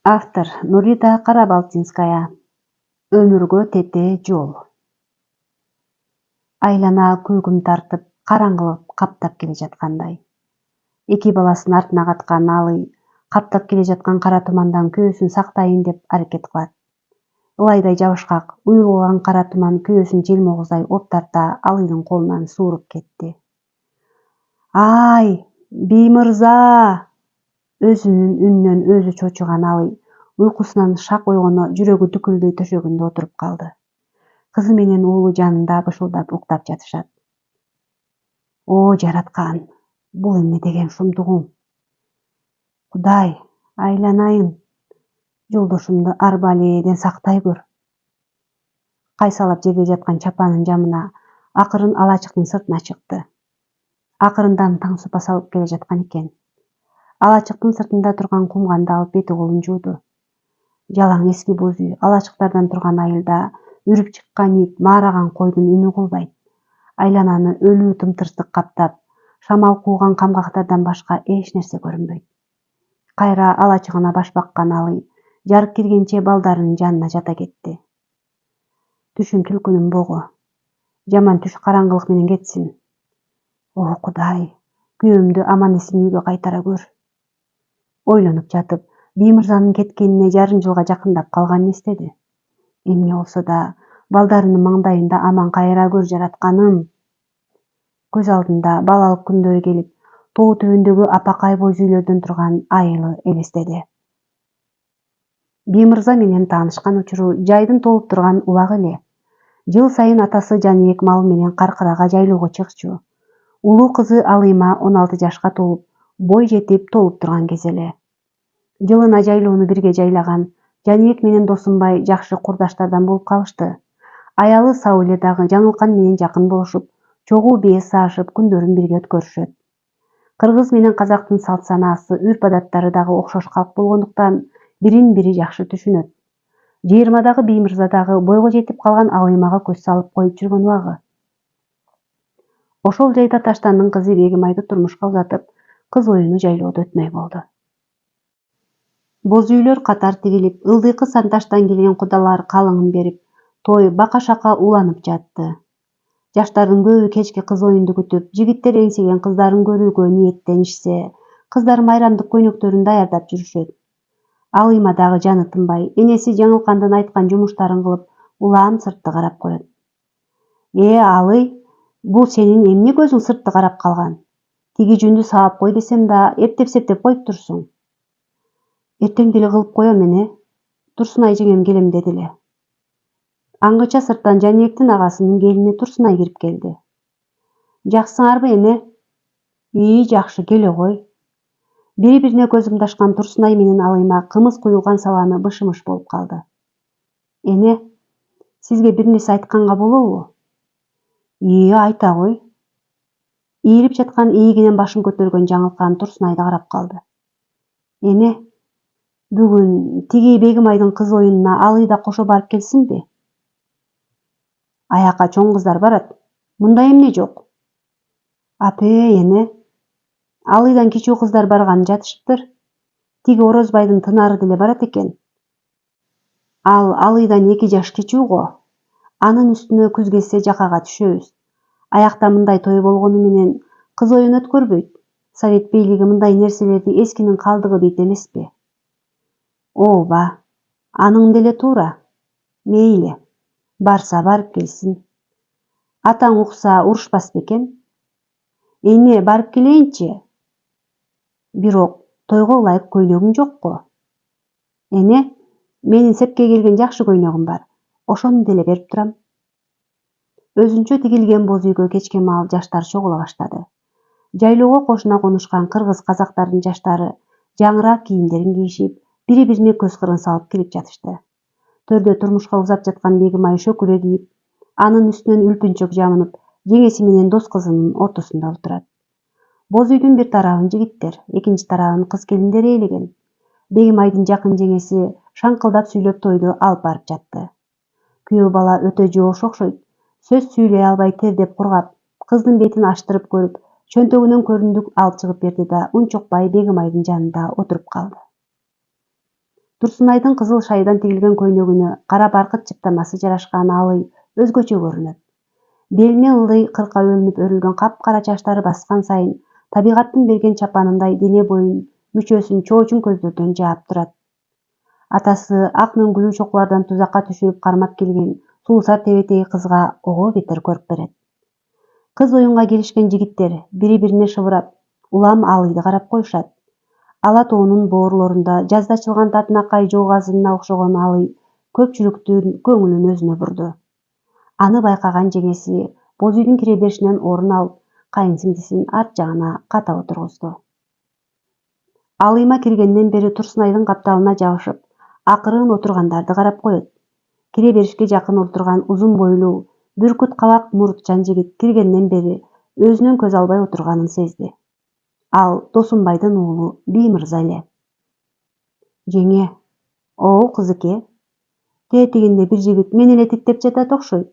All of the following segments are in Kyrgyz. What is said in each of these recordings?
Автор Нурида Карабалтинская. Өмүргө тете жол. Айлана күйгүн тартып, караңгылык каптап келе жаткандай. Эки баласын артына каткан Алый каптап келе жаткан кара тумандан күйөөсүн сактайын деп аракет кылат. Ылайдай жабышкак, уюлган кара туман күйөөсүн желмогуздай оп тарта Алыйдын колунан сууруп кетти. Ай, Биймырза! Өзүнүн үнүнөн өзү чочуган Алый уйкусунан шак ойгоно жүрөгү дүкүлдөй төшөгүндө отуруп калды. Кызы менен уулу жанында бышылдап уктап жатышат. О, жараткан, бул эмне деген шумдугуң? Кудай, айланайын, жолдошумду арбаледен сактай көр. Кайсалап жерде жаткан чапанын жамына акырын алачыктын сыртына чыкты. Акырындан таң супа салып келе жаткан экен. Алачыктын сыртында турган кумганды алып бети колун жууду. Жалаң эски боз үй, алачыктардан турган айылда үрүп чыккан ит, маараган койдун үнү кулбайт. Айлананы өлүү тымтырсык каптап, шамал кууган камгактардан башка эч нерсе көрүнбөйт. Кайра алачыгына баш баккан Алый жарык киргенче балдарынын жанына жата кетти. Түшүм түлкүнүн богу. Жаман түш караңгылык менен кетсин. О, Кудай, күйөөмдү аман эсен үйгө кайтара көр. Ойлонуп жатып, Биймырзанын кеткенине жарым жылга жакындап калганын эстеди. Эмне болсо да, балдарынын маңдайында аман кайра көр, жаратканым. Көз алдында балалык күндөрү келип, тоо түбүндөгү апакай боз үйлөрдөн турган айылы элестеди. Биймырза менен таанышкан учуру жайдын толуп турган убак эле. Жыл сайын атасы Жаныбек малы менен Каркырага жайлоого чыкчу. Улуу кызы Алыйма 16 жашка толуп, бой жетип толуп турган кез эле. Жылына жайлоону бирге жайлаган Жаныбек менен Досунбай жакшы курдаштардан болуп калышты. Аялы Сауле дагы Жаңылкан менен жакын болушуп, чогуу бээс саашып, күндөрүн бирге өткөрүшөт. Кыргыз менен казактын салт санаасы, үрп-адаттары дагы окшош калк болгондуктан бирин бири жакшы түшүнөт. Жыйырмадагы Биймырза дагы бойго жетип калган Алыймага көз салып коюп жүргөн убагы. Ошол жайда Таштандын кызы Бегимайды турмушка узатып, кыз оюну жайлоодо өтмөй болду. Боз үйлөр катар тигилип, ылдыйкы Санташтан келген кудалар калыңын берип, той бака-шака уланып жатты. Жаштардын көбү кечки кыз оюнду күтүп, жигиттер эңсеген кыздарын көрүүгө ниеттенишсе, кыздар майрамдык көйнөктөрүн даярдап жүрүшөт. Алыйма дагы жаны тынбай, энеси Жаңылкандын айткан жумуштарын кылып, улам сыртты карап коет. Алый, бул сенин эмне көзүң сыртты карап калган? Тиги жүндү саап кой десем да, эптеп-септеп коюп турсуң. Эртең деле кылып коем эне. Турсунай жеңем келем деди эле. Аңгыча сырттан Жаныбектин агасынын келини Турсунай кирип келди. Жаксыңарбы эне? Жакшы, келе кой. Бири-бирине көз ымдашкан Турсунай менен Алыйма кымыз куюлган сабаны бышы-мыш болуп калды. Эне, сизге бир нерсе айтканга болобу? Айта кой. Ийилип жаткан ийигинен башын көтөргөн Жаңылкан Турсунайды карап калды. Эне, бүгүн тиги Бегимайдын кыз оюнуна Алый да кошо барып келсинби? Аяка чоң кыздар барат. Мында эмне жок? Эне, Алыйдан кичүү кыздар барган жатышыптыр. Тиги Орозбайдын Тынары деле барат экен. Ал Алыйдан 2 жаш кичүү го. Анын үстүнө күз келсе жакага түшөбүз. Аякта мындай той болгону менен кыз оюн өткөрбөйт. Совет бийлиги мындай нерселерди эскинин калдыгы дейт эмеспи? Ооба, аның деле туура. Мейли, барса барып келсин. Атаң укса урушпас бекен? Эне, барып келейинчи. Бирок тойго ылайык көйнөгүң жокко. Эне, менин сепке келген жакшы көйнөгүм бар. Ошону деле берип турам. Өзүнчө тигилген боз үйгө кечке маал жаштар чогула баштады. Жайлоого кошуна конушкан кыргыз казактардын жаштары жаңыраак кийимдерин кийишип, бири-бирине көз кырын салып кирип жатышты. Төрдө турмушка узап жаткан Бегимай шөкүрө кийип, анын үстүнөн үлпүнчөк жамынып, жеңеси менен дос кызынын ортосунда отурат. Боз үйдүн бир тарабын жигиттер, экинчи тарабын кыз келиндер ээлеген. Бегимайдын жакын жеңеси шаңкылдап сүйлөп тойду алып барып жатты. Күйөө бала өтө жоош окшойт. Сөз сүйлөй албай тердеп кургап, кыздын бетин аштырып көрүп, чөнтөгүнөн көрүндүк алып чыгып берди да унчукпай Бегимайдын жанында отуруп калды. Турсунайдын кызыл шайдан тигилген көйнөгүнө кара баркыт чыптамасы жарашкан алый өзгөчө көрүнөт. Белине ылдый кырка бөлүнүп өрүлгөн капкара чачтары баскан сайын табигаттын берген чапанындай дене боюн, мүчөсүн чоочун көздөрдөн жаап турат. Атасы ак мөңгүлүү чокулардан тузакка түшүрүп кармап келген сулусар тебетеги кызга ого бетер көрүп берет. Кыз оюнга келишкен жигиттер бири-бирине шыбырап, улам алыйды карап коюшат. Ала тоонун боорлорунда жазда ачылган татынакай жоогазына окшогон алый көпчүлүктүн көңүлүн өзүнө бурду. Аны байкаган жеңеси боз үйдүн кире беришинен орун алып, кайынсиңдисин арт жагына катап отургузду. Алыйма киргенден бери Турсунайдын капталына жабышып, акырын отургандарды карап коет. Кире беришке жакын отурган узун бойлуу, бүркүт кабак мурутчан жигит киргенден бери өзүнөн көз албай отурганын сезди. Ал Досунбайдын уулу Биймырза эле. Жеңе, оу кызыке, тетигинде бир жигит мени эле тиктеп жатат окшойт.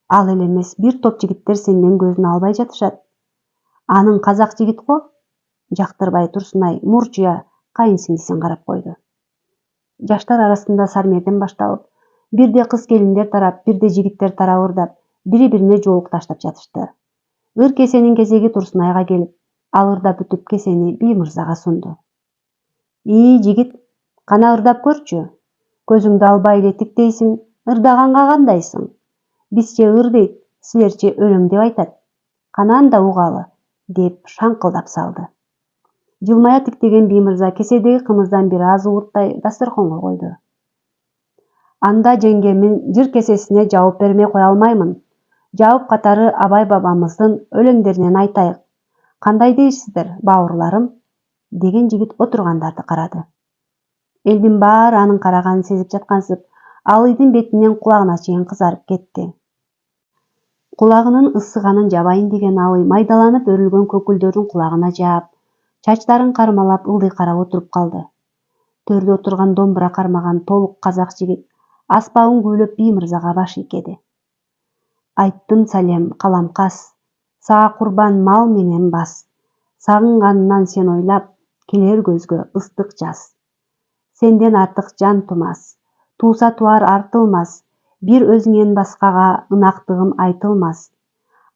Ал эле эмес, бир топ жигиттер сенден көзүн албай жатышат. Анын казак жигит го? Жактырбай Турсунай мурчуя кайынсиңдисин карап койду. Жаштар арасында сармерден башталып, бирде кыз келиндер тарап, бирде жигиттер тарап ырдап, бири-бирине жоолук таштап жатышты. Ыр кесенин кезеги Турсунайга келип, ал ырдап бүтүп кесени Биймырзага сунду. Жигит, кана ырдап көрчү. Көзүңдү албай эле тиктейсиң, ырдаганга кандайсың? Бизче ыр дейт, силерче өлөң деп айтат. Кана анда угалы, деп шаңкылдап салды. Жылмая тиктеген Биймырза кеседеги кымыздан бир аз уурттай дасторконго койду. Анда жеңгемин жыр кесесине жабып бермей кое алмаймын. Жабып катары Абай бабамыздын өлөңдөрүнөн айтайык. Кандай дейсиздер, бауырларым? Деген жигит отургандарды карады. Элдин баары анын караганын сезип жаткансып, алыйдын бетинен кулагына чейин кызарып кетти. Кулагынын ысыганын жабайын деген алый майдаланып өрүлгөн көкүлдөрүн кулагына жаап, чачтарын кармалап ылдый карап отуруп калды. Төрдө отурган домбура кармаган толук казак жигит аспабын күүлөп Биймырзага баш ийкеди. Айттым салем, каламкас, сага курбан мал менен бас. Сагынганынан сен ойлап, келер көзгө ыстык жаз. Сенден артык жан тумас, тууса туар артылмас, бир өзүңөн башкага ынактыгым айтылмас.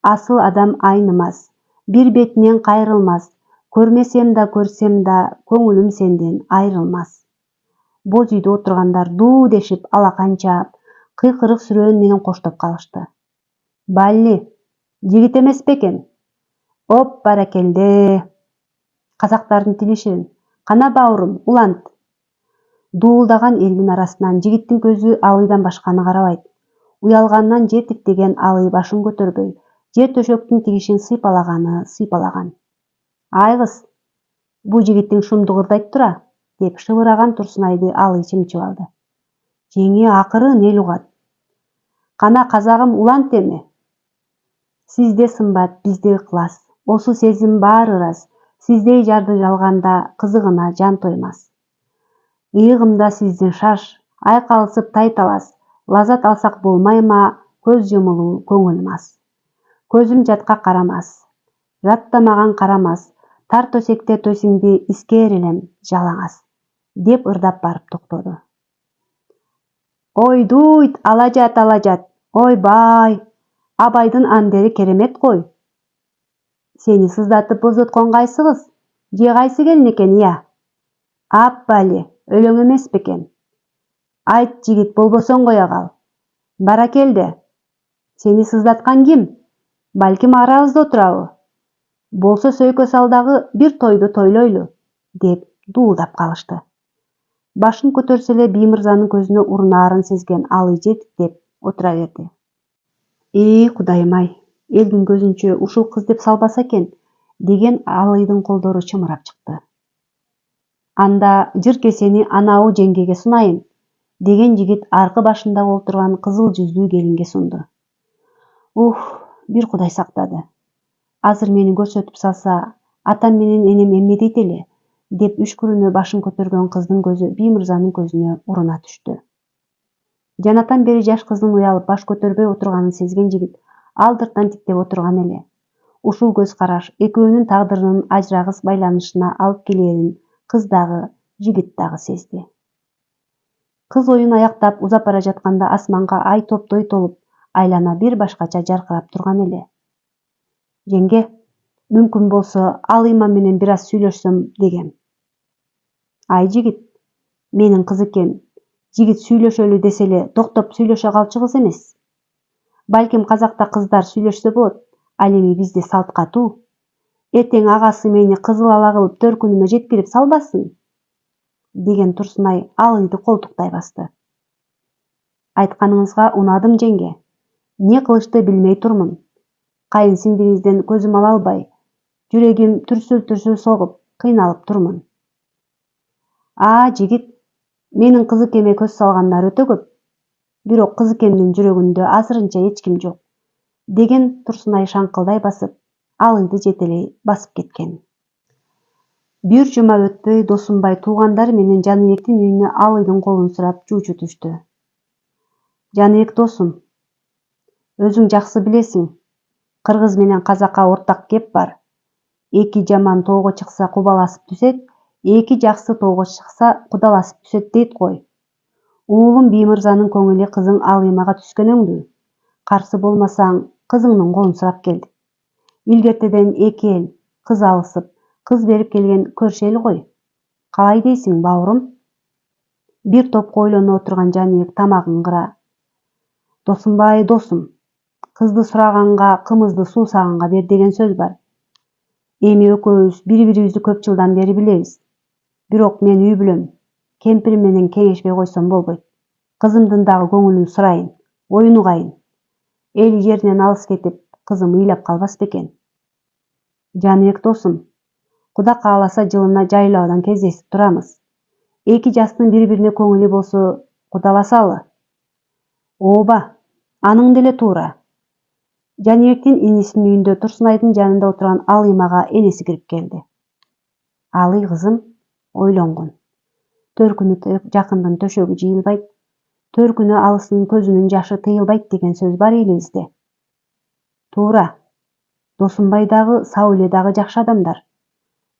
Асыл адам айнымас, бир бетинен кайрылмас, көрмесем да көрсем да көңүлүм сенден айрылмас. Боз үйдө отургандар дуу дешип алакан чаап, кыйкырык сүрөөн менен коштоп калышты. Балли, жигит эмес бекен? Оп, баракелде. Казактардын тили ширин. Кана бауырым, улант. Дуулдаган элдин арасынан жигиттин көзү алыйдан башканы карабайт. Уялганынан же тиктеген алый башын көтөрбөй, же төшөктүн тигишин сыйпалаган. Ай кыз, бу жигиттиң шумдугу ырдайт тура, деп шыбыраган Турсунайды алый чымчып алды. Жеңе, акырын эл угат. Кана казагым, улант эми. Сизде сымбат, бизде ыклас. Осу сезим баары ырас. Сиздей жарды жалганда кызыгына жан тоймас. Ыйыгымда сиздин шаш, айкалысып тайталас. Лазат алсак болмай ма, көз жумулуу көңүл мас. Көзүм жатка карамас, жаттамаган карамас. Тар төсекте төсүңдү искээр элем жалаңас, деп ырдап барып токтоду. Ой дуйт, алажат, ойбай, Абайдын андери керемет кой. Сени сыздатып боздоткон кайсы кыз? Же кайсы келин экен, ия? Аппали, өлөң эмес бекен? Айт жигит, болбосоң кое кал. Баракелде. Сени сыздаткан ким? Балким арабызда отурабы? Болсо сөйкө сал дагы бир тойду тойлойлу, деп дуулдап калышты. Башын көтөрсө эле Биймырзанын көзүнө урунаарын сезген алый жетиктеп отура берди. Кудайым-ай, элдин көзүнчө ушул кыз деп салбаса экен, деген алыйдын колдору чымырап чыкты. Анда жыр кесени анау жеңгеге сунайын, деген жигит аркы башында отурган кызыл жүздүү келинге сунду. Бир Кудай сактады. Азыр мени көрсөтүп салса, атам менен энем эмне дейт эле, деп үшкүрүнө башын көтөргөн кыздын көзү Биймырзанын көзүнө уруна түштү. Жанатан бери жаш кыздын уялып баш көтөрбөй отурганын сезген жигит алдыртан тиктеп отурган эле. Ушул көз караш экөөнүн тагдырынын ажырагыс байланышына алып келээрин кыз дагы жигит дагы сезди. Кыз оюн аяктап узап бара жатканда асманга ай топтой толуп, айлана бир башкача жаркырап турган эле. Жеңге, мүмкүн болсо Алыйма менен бир аз сүйлөшсөм дегем. Ай жигит, менин кызыкем, жигит сүйлөшөлү десе эле токтоп сүйлөшө калчу кыз эмес. Балким казакта кыздар сүйлөшсө болот, ал эми бизде салт катуу. Эртең агасы мени кызыл ала кылып төркүнүмө жеткирип салбасын, деген Турсунай Алыйды колтуктай басты. Айтканыңызга унадым жеңге. Не кылышты билбей турмун. Кайын сиңдиңизден көзүм ала албай, жүрөгүм түрсүл согуп, кыйналып турмун. Жигит, менин кызыкеме көз салгандар өтө көп. Бирок кызыкемдин жүрөгүндө азырынча эч ким жок, деген Турсунай шаңкылдай басып, Алыйды жетелей басып кеткен. Бир жума өтпөй Досунбай туугандары менен Жаныбектин үйүнө Алыйдын колун сурап жуучу түштү. Жаныбек досум, өзүң жакшы билесиң, кыргыз менен казакка ортак кеп бар. Эки жаман тоого чыкса кубаласып түсөт, эки жакшы тоого чыкса кудаласып түсөт дейт кой. Уулум Биймырзанын көңүлү кызың Алыймага түскөн өңдүү. Каршы болмасаң, кызыңдын колун сурап келдик. Илгертеден эки эл кыз алысып, кыз берип келген көршү эл кой. Калай дейсиң, бауырум? Бир топко ойлоно отурган Жаныбек тамагын кыра. Досунбай досум, кызды сураганга кымызды суусаганга бер деген сөз бар. Эми экөөбүз бири-бирибизди көп жылдан бери билебиз. Бирок мен үй бүлөм, кемпирим менен кеңешпей койсом болбойт. Кызымдын дагы көңүлүн сурайын, оюн угайын. Эл жеринен алыс кетип, кызым ыйлап калбас бекен. Жаныбек досум, Куда кааласа жылына жайлаудан кездесип турамыз. Эки жастын бири-бирине көңүлү болсо кудаласалы. Ооба, аның деле туура. Жаныбектин инисинин үйүндө Турсунайдын жанында отурган Алыймага энеси кирип келди. Алый кызым, ойлонгон. Төркүнү жакындын төшөгү жыйылбайт, төркүнү алысынын көзүнүн жашы тыйылбайт деген сөз бар элибизде. Туура. Досунбай дагы, Сауле дагы жакшы адамдар.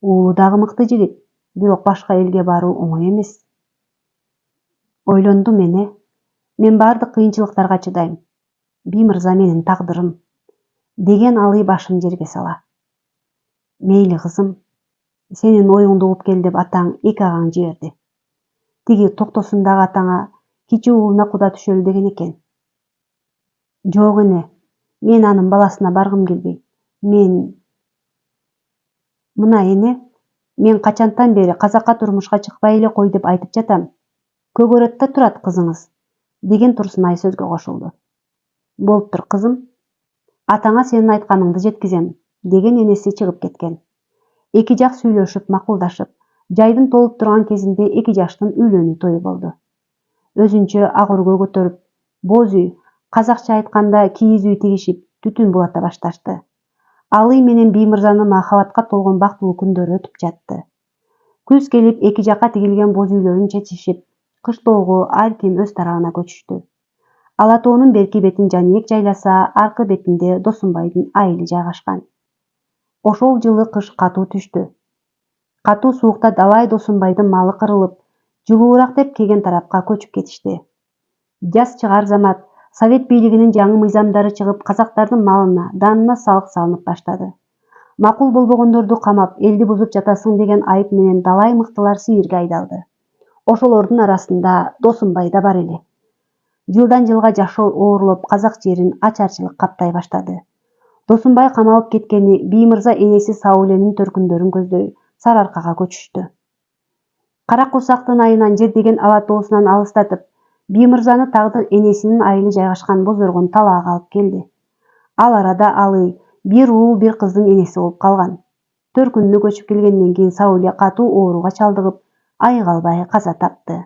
Уулу дагы мыкты жигит, бирок башка элге баруу оңой эмес. Ойлондум эне. Мен бардык кыйынчылыктарга чыдайм. Биймырза менин тагдырым, деген Алый башын жерге сала. Мейли кызым, сенин оюңду угуп кел деп атаң эки агаң жиберди. Тиги токтосун дагы атаңа кичи уулуна куда түшөлү деген экен. Жок эне, мен анын баласына баргым келбейт. Мына эне, мен качантан бери казакка турмушка чыкпай эле кой деп айтып жатам. Көгөрөттө турат кызыңыз, деген Турсунай сөзгө кошулду. Болуптур кызым, атаңа сенин айтканыңды жеткизем, деген энеси чыгып кеткен. Эки жак сүйлөшүп, макулдашып, жайдын толуп турган кезинде эки жаштын үйлөнүү тою болду. Өзүнчө ак өргө көтөрүп, боз үй, казакча айтканда кийиз үй тигишип, түтүн булата башташты. Алый менен Биймырзанын махабатка толгон бактылуу күндөрү өтүп жатты. Күз келип, эки жакка тигилген боз үйлөрүн чечишип, кыштоого ар ким өз тарабына көчүштү. Ала тоонун берки бетин Жаныбек жайласа, аркы бетинде Досунбайдын айылы жайгашкан. Ошол жылы кыш катуу түштү. Катуу суукта далай Досунбайдын малы кырылып, жылуураак деп кеген тарапка көчүп кетишти. Жаз чыгар замат Совет бийлигинин жаңы мыйзамдары чыгып, казактардын малына, данына салык салынып баштады. Макул болбогондорду камап, элди бузуп жатасың деген айып менен далай мыктылар Сибирге айдалды. Ошолордун арасында Досунбай да бар эле. Жылдан жылга жашоо оорлоп, казак жерин ачарчылык каптай баштады. Досунбай камалып кеткени Биймырза энеси Сауленин төркүндөрүн көздөй Сары Аркага көчүштү. Кара курсактын айынан жер деген ала тоосунан алыстатып, Биймырзаны тагды энесинин айылы жайгашкан Боз Оргон талаага алып келди. Ал арада Алый бир уул бир кыздын энеси болуп калган. Төркүнүнө көчүп келгенден кийин Сауле катуу ооруга чалдыгып, айыга албай каза тапты.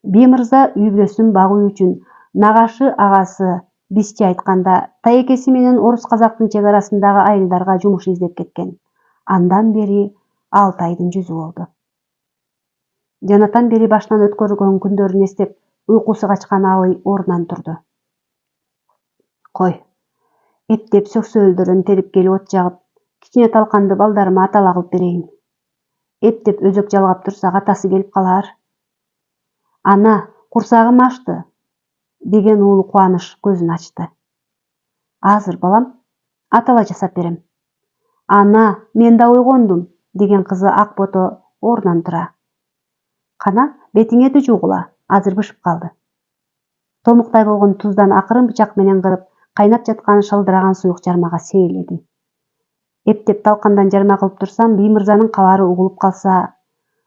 Биймырза үй бүлөсүн багуу үчүн нагашы агасы бизче айтканда таекеси менен орус казактын чек арасындагы айылдарга жумуш издеп кеткен. Андан бери 6 айдын жүзү болду. Жанатан бери башынан өткөргөн күндөрүн эстеп, уйкусу качкан Алый ордунан турду. Кой, эптеп сөксөлдөрүн терип келип от жагып, кичине талканды балдарыма атала кылып берейин. Эптеп өзөк жалгап турсак атасы келип калар. Ана, курсагым ачты, деген уулу кубаныч көзүн ачты. Азыр балам, атала жасап берем. Ана, мен да ойгондум, деген кызы ак бото ордунан тура. Кана, бетиңе жуугула, азыр бышып калды. Томуктай болгон туздан акырын бычак менен кырып, кайнап жаткан шылдыраган суюк жармага сейиледи. Эптеп талкандан жарма кылып турсам, Биймырзанын кабары угулуп калса,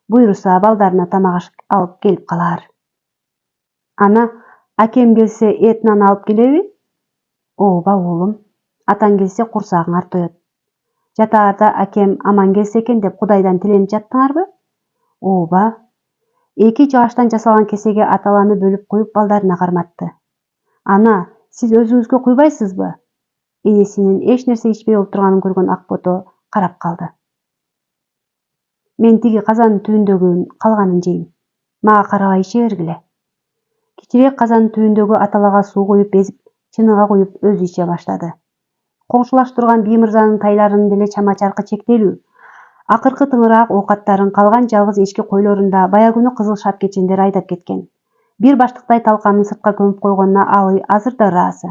буйруса балдарына тамак аш алып келип калар. Ана, акем келсе эт нан алып келеби? Ооба уулум, атаң келсе курсагыңар тоет. Жатаарда акем аман келсе экен деп Кудайдан тиленип жаттыңарбы? Ооба. Эки жааштан жасалган кесеге аталаны бөлүп коюп балдарына карматты. Ана, сиз өзүңүзгө куйбайсызбы? Энесинин эч нерсе ичпей отурганын көргөн Акбото карап калды. Мен тиги казандын түбүндөгүнүн калганын жейм. Мага карабай иче бергиле. Кичирээк казандын түбүндөгү аталага суу куюп эзип, чыныга куюп өзү иче баштады. Коңшулаш турган Биймырзанын тайларынын деле чама чаркы чектелүү. Акыркы тыңыраак оокаттарын калган жалгыз эчки койлорунда бая күнү кызыл шапкечендер айдап кеткен. Бир баштыктай талканын сыртка көмүп койгонуна Алый азыр да ыраазы.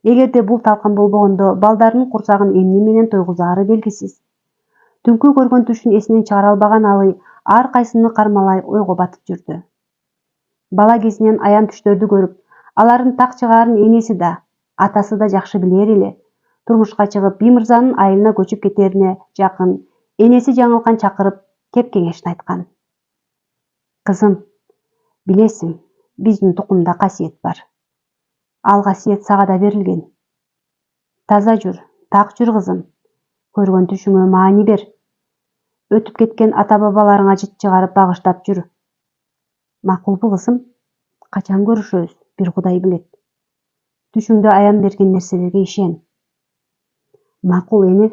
Эгерде бул талкан болбогондо балдарынын курсагын эмне менен тойгузаары белгисиз. Түнкү көргөн түшүн эсинен чыгара албаган Алый ар кайсыны кармалай ойго батып жүрдү. Бала кезинен аян түштөрдү көрүп, алардын так чыгаарын энеси да, атасы да жакшы билер эле. Турмушка чыгып, Биймырзанын айылына көчүп кетерине жакын энеси жаңылкан чакырып, кеп кеңешин айткан. Кызым, билесиң, биздин тукумда касиет бар. Ал касиет сага да берилген. Таза жүр, так жүр кызым. Көргөн түшүңө маани бер. Өтүп кеткен ата-бабаларыңа жыт чыгарып багыштап жүр. Макулбу кызым? Качан көрүшөбүз, бир Кудай билет. Түшүңдө аян берген нерселерге ишен. Макул эне,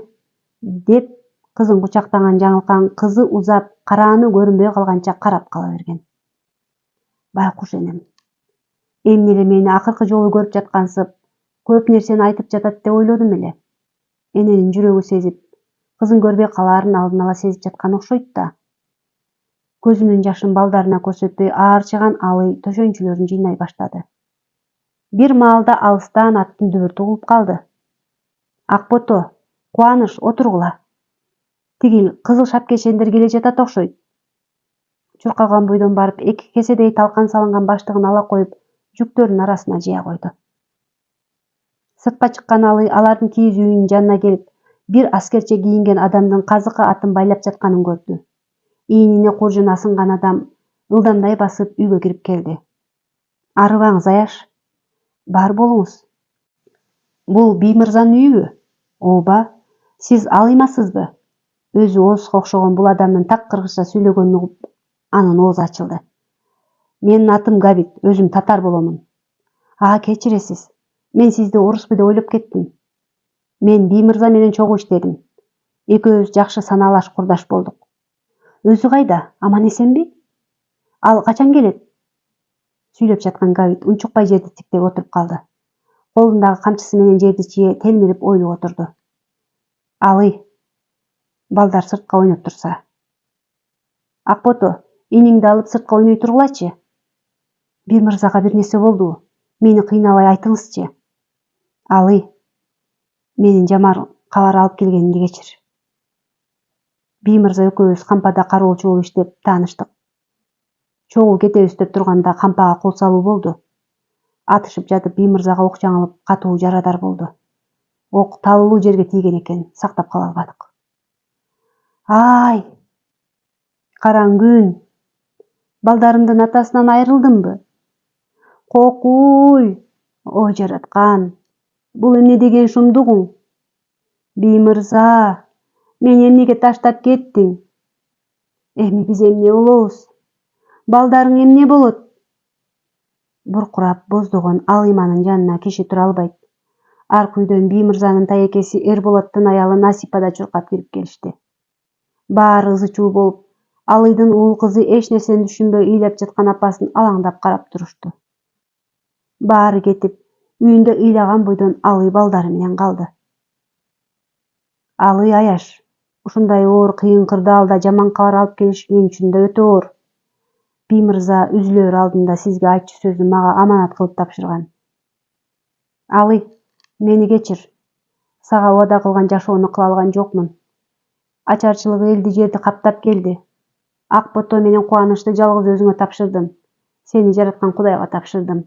деп кызын кучактаган жаңылкан кызы узап, карааны көрүнбөй калганча карап кала берген. Байкуш энем, эмне эле мени акыркы жолу көрүп жаткансып, көп нерсени айтып жатат деп ойлодум эле. Эненин жүрөгү сезип, кызын көрбөй калаарын алдын ала сезип жаткан окшойт да. Көзүнүн жашын балдарына көрсөтпөй аарчыган Алый төшөнчүлөрүн жыйнай баштады. Бир маалда алыстан аттын дүбүртү угулуп калды. Акбото, Кубаныч, отургула. Тигил кызыл шапкечендер келе жатат окшойт. Чуркалган бойдон барып, эки кеседей талкан салынган баштыгын ала коюп, жүктөрдүн арасына жыя койду. Сыртка чыккан Алый алардын кийиз үйүнүн жанына келип, бир аскерче кийинген адамдын казыкы атын байлап жатканын көрдү. Ийнине куржуна асынган адам ылдамдай басып үйгө кирип келди. Арыбаңыз, Аяш. Бар болуңуз. Бул Биймырзанын үйүбү? Ооба. Сиз ал эмассызбы? Өзү Оозго окшогон бул адамдын так кыргызча сүйлөгөнүн угуп, анын оозу ачылды. Менин атым Габит, өзүм татар боломун. Кечиресиз. Мен сизди орусбу деп ойлоп кеттим. Мен Биймырза менен чогуу иштедим. Экөөбүз жакшы санаалаш курдаш болдук. Өзү кайда? Аман эсенби? Ал качан келет? Сүйлөп жаткан Габит унчукпай жерди тиктеп отуруп калды. Колундагы камчысы менен жерди чие телмирип ойлоп отурду. Алый. Балдар сыртка ойноп турса. Акбото, иниңди алып сыртка ойной тургулачы. Биймырзага бир нерсе болдубу? Мени кыйнабай айтыңызчы. Алый. Менин жаман кабар алып келгенимди кечир. Биймырза экөөбүз кампада кароолчу болуп иштеп тааныштык. Чогуу кетебиз деп турганда кампага кол салуу болду. Атышып жатып Биймырзага ок жаңылып, катуу жарадар болду. Ок талылуу жерге тийген экен, сактап кала албадык. Ай! Караң күн! Балдарымдын атасынан айрылдымбы? Кокуй! Ой жараткан! Бул эмне деген шумдугуң? Биймырза! Мени эмнеге таштап кеттиң? Эми биз эмне болобуз? Балдарың эмне болот? Буркурап, боздогон Алыйманын жанына киши тура албайт. Аркы үйдөн Биймырзанын тайекеси Эрболоттун аялы Насипа да чуркап кирип келишти. Баары ызы-чуу болуп, Алыйдын уул кызы эч нерсени түшүнбөй ыйлап жаткан апасын алаңдап карап турушту. Баары кетип, үйүндө ыйлаган бойдон Алый балдары менен калды. Алый, Аяш, Ушундай оор кыйын кырдаалда жаман кабар алып келиш мен үчүн да өтө оор. Би мырза үзүлөр алдында сизге айтчу сөзүн мага аманат кылып тапшырган. Алы, мени кечир. Сага убада кылган жашоону кыла алган жокмун. Ачарчылык элди жерди каптап келди. Ак бото менен Кубанычты жалгыз өзүңө тапшырдым. Сени жараткан Кудайга тапшырдым.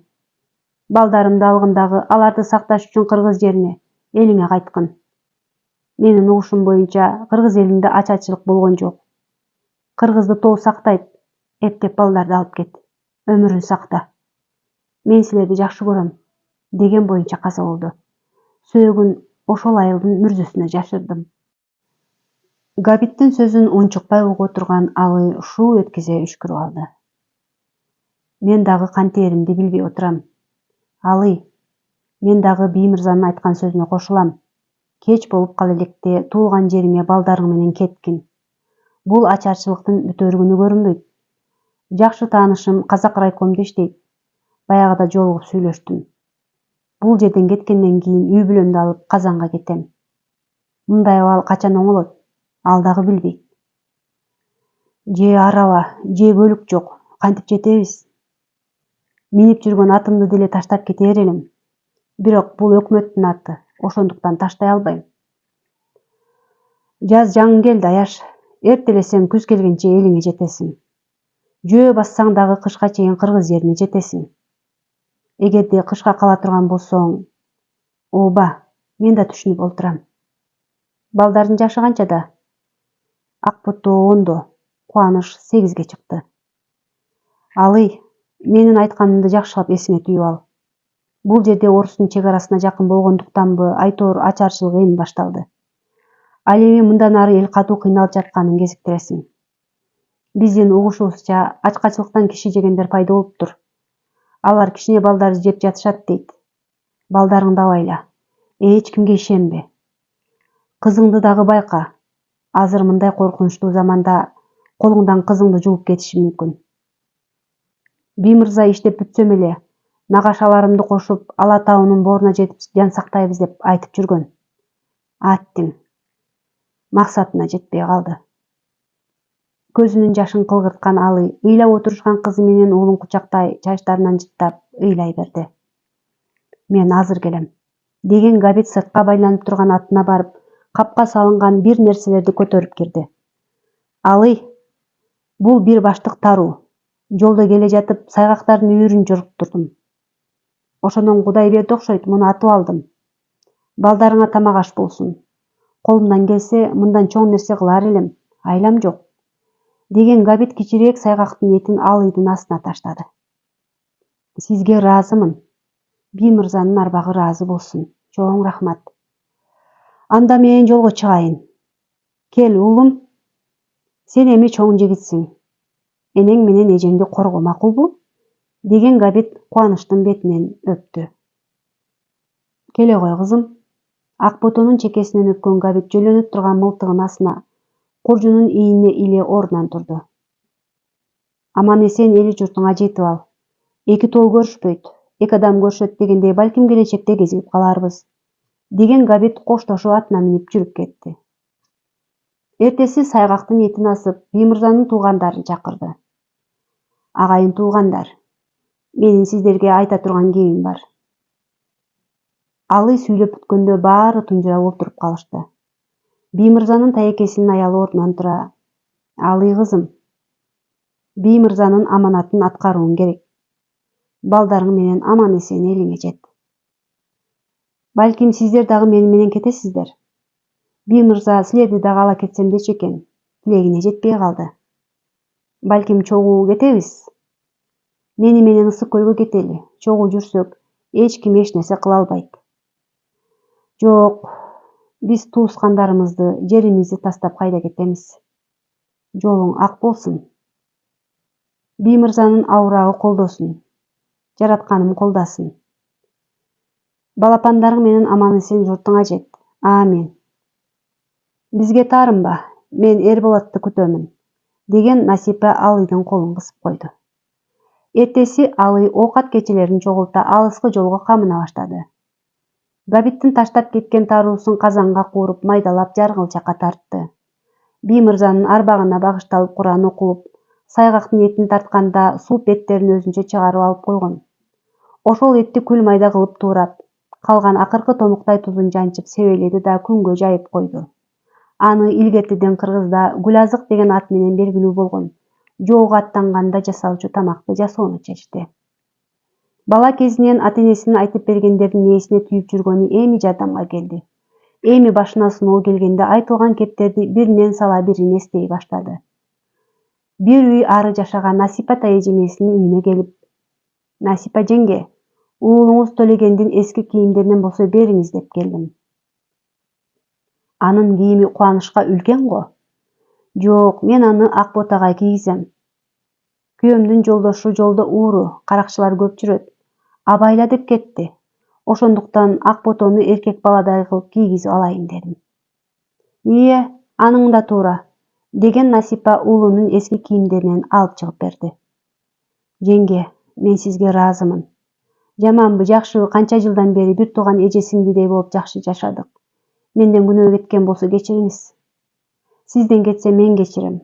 Балдарымды алгындагы аларды сакташ үчүн кыргыз жерине, элиңе кайткын. Менин угушум боюнча кыргыз элинде ачарчылык болгон жок. Кыргызды тоо сактайт. Эптеп балдарды алып кет. Өмүрүн сакта. Мен силерди жакшы көрөм, деген боюнча каза болду. Сөөгүн ошол айылдын мүрзөсүнө жашырдым. Габиттин сөзүн унчукпай угуп отурган Алы шуу өткөзө үшкүрүп алды. Мен дагы кантээримди билбей отурам. Алы, мен дагы Би мырзанын айткан сөзүнө кошулам. Кеч болуп кала электе туулган жериңе балдарың менен кеткин. Бул ачарчылыктын бүтөөрүгүнү көрүнбөйт. Жакшы таанышым Казак райкомдо иштейт. Баягыда жолугуп сүйлөштүм. Бул жерден кеткенден кийин үй бүлөмдү алып Казанга кетем. Мындай абал качан оңолот, ал дагы билбейт. Же араба, же көлүк жок, кантип жетебиз? Минип жүргөн атымды деле таштап кетээр элем. Бирок бул өкмөттүн аты, ошондуктан таштай албайм. Жаз жаңы келди, Аяш. Эртелесең күз келгенче элиңе жетесиң. Жөө бассаң дагы кышка чейин кыргыз жерине жетесиң. Эгерде кышка кала турган болсоң, ооба, мен да түшүнүп олтурам. Балдардын жашы канчада? Ак бото 10-до, Кубаныч 8-ге чыкты. Алы, менин айтканымды жакшылап эсиңе түйүп ал. Бул жерде орустун чек арасына жакын болгондуктанбы айтор ачарчылык эми башталды. Ал эми мындан ары эл катуу кыйналып жатканын кезиктиресиң. Биздин угушубузча ачкачылыктан киши жегендер пайда болуптур. Алар кичине балдарды жеп жатышат дейт. Балдарыңды абайла. Эч кимге ишенбе. Кызыңды дагы байка. Азыр мындай коркунучтуу заманда колуңдан кызыңды жууп кетиши мүмкүн. Би мырза иштеп бүтсөм эле нагашаларымды кошуп Ала таунун бооруна жетип жан сактайбыз деп айтып жүргөн. Аттиң. Максатына жетпей калды. Көзүнүн жашын кылгырткан Алы ыйлап отурушкан кызы менен уулун кучактай чачтарынан жыттап ыйлай берди. Мен азыр келем, деген Габит сыртка байланып турган атына барып, капка салынган бир нерселерди көтөрүп кирди. Алы, бул бир баштык таруу. Жолдо келе жатып сайгактардын үйүрүн жоруктурдум. Ошондон Кудай берди окшойт, муну атып алдым. Балдарыңа тамак аш болсун. Колумдан келсе, мындан чоң нерсе кылар элем, айлам жок. Деген Габит кичирээк сайгактын этин Алыйдын астына таштады. Сизге ыраазымын. Би мырзанын арбагы ыраазы болсун. Чоң рахмат. Анда мен жолго чыгайын. Кел, уулум. Сен эми чоң жигитсиң. Энең менен эжеңди корго, макулбу? Деген Габит Кубанычтын бетинен өптү. Келе кой, кызым. Ак ботонун чекесинен өпкөн Габит жөлөнүп турган мылтыгын астына куржунун ийине иле ордунан турду. Аман эсен эли журтуңа жетип ал. Эки тоо көрүшпөйт, эки адам көрүшөт дегендей балким келечекте кезигип каларбыз. Деген Габит коштошуп атына минип жүрүп кетти. Эртеси сайгактын этин асып, Би мырзанын туугандарын чакырды. Агайын туугандар, менин сиздерге айта турган кебим бар. Алы сүйлөп бүткөндө баары тунжурап олтуруп калышты. Би мырзанын таекесинин аялы ордунан тура: Алы кызым, Би мырзанын аманатын аткарууң керек. Балдарың менен аман эсен элиңе жет. Балким сиздер дагы мени менен кетесиздер. Би мырза силерди дагы ала кетсем дечү экен, тилегине жетпей калды. Балким чогуу кетебиз. Мени менен ысык көлгө кетели. Чогуу жүрсөк, эч ким эч нерсе кыла албайт. Жок, биз туускандарымызды, жеримизди тастап кайда кетемиз? Жолуң ак болсун. Би мырзанын ауырагы колдосун. Жаратканым колдасын. Балапандарың менен аман эсен журтуңа жет. Амин. Бизге таарынба, мен Эрболатты күтөмүн. Деген Насипе Алыйдын колун кысып койду. Эртеси Алый оокат кечелерин чогулта алыскы жолго камына баштады. Габиттин таштап кеткен таруусун казанга кууруп майдалап жаргыл жакка тартты. Би мырзанын арбагына багышталып Куран окулуп, сайгактын этин тартканда сулп эттерин өзүнчө чыгарып алып койгон. Ошол этти күл майда кылып туурап, калган акыркы томуктай тузун жанчып себеледи да күнгө жайып койду. Аны илгертиден Кыргызда гүлазык деген ат менен белгилүү болгон. Жоого аттанганда жасалчу тамакты жасоону чечти. Бала кезинен ата-энесинин айтып бергендердин мээсине түйүп жүргөнү эми жадамга келди. Эми башына сыноо келгенде айтылган кептерди биринен сала бирин эстей баштады. Бир үй ары жашаган Насипа тайэжемесинин үйүнө келип: "Насипа жеңге, уулуңуз Төлөгендин эски кийимдеринен болсо бериңиз" деп келдим. Анын кийими кубанычка үлкен го. Жок, мен аны ак ботага кийгизем. Күйөөмдүн жолдошу жолдо ууру, каракчылар көп жүрөт. Абайла деп кетти. Ошондуктан ак ботону эркек баладай кылып кийгизип алайын дедим. Аның да туура, деген Насипа уулунун эски кийимдеринен алып чыгып берди. Жеңге, мен сизге ыраазымын. Жаманбы, жакшыбы, канча жылдан бери бир тууган эже сиңдидей болуп жакшы жашадык. Менден күнөө кеткен болсо кечириңиз. Сизден кетсе мен кечирем.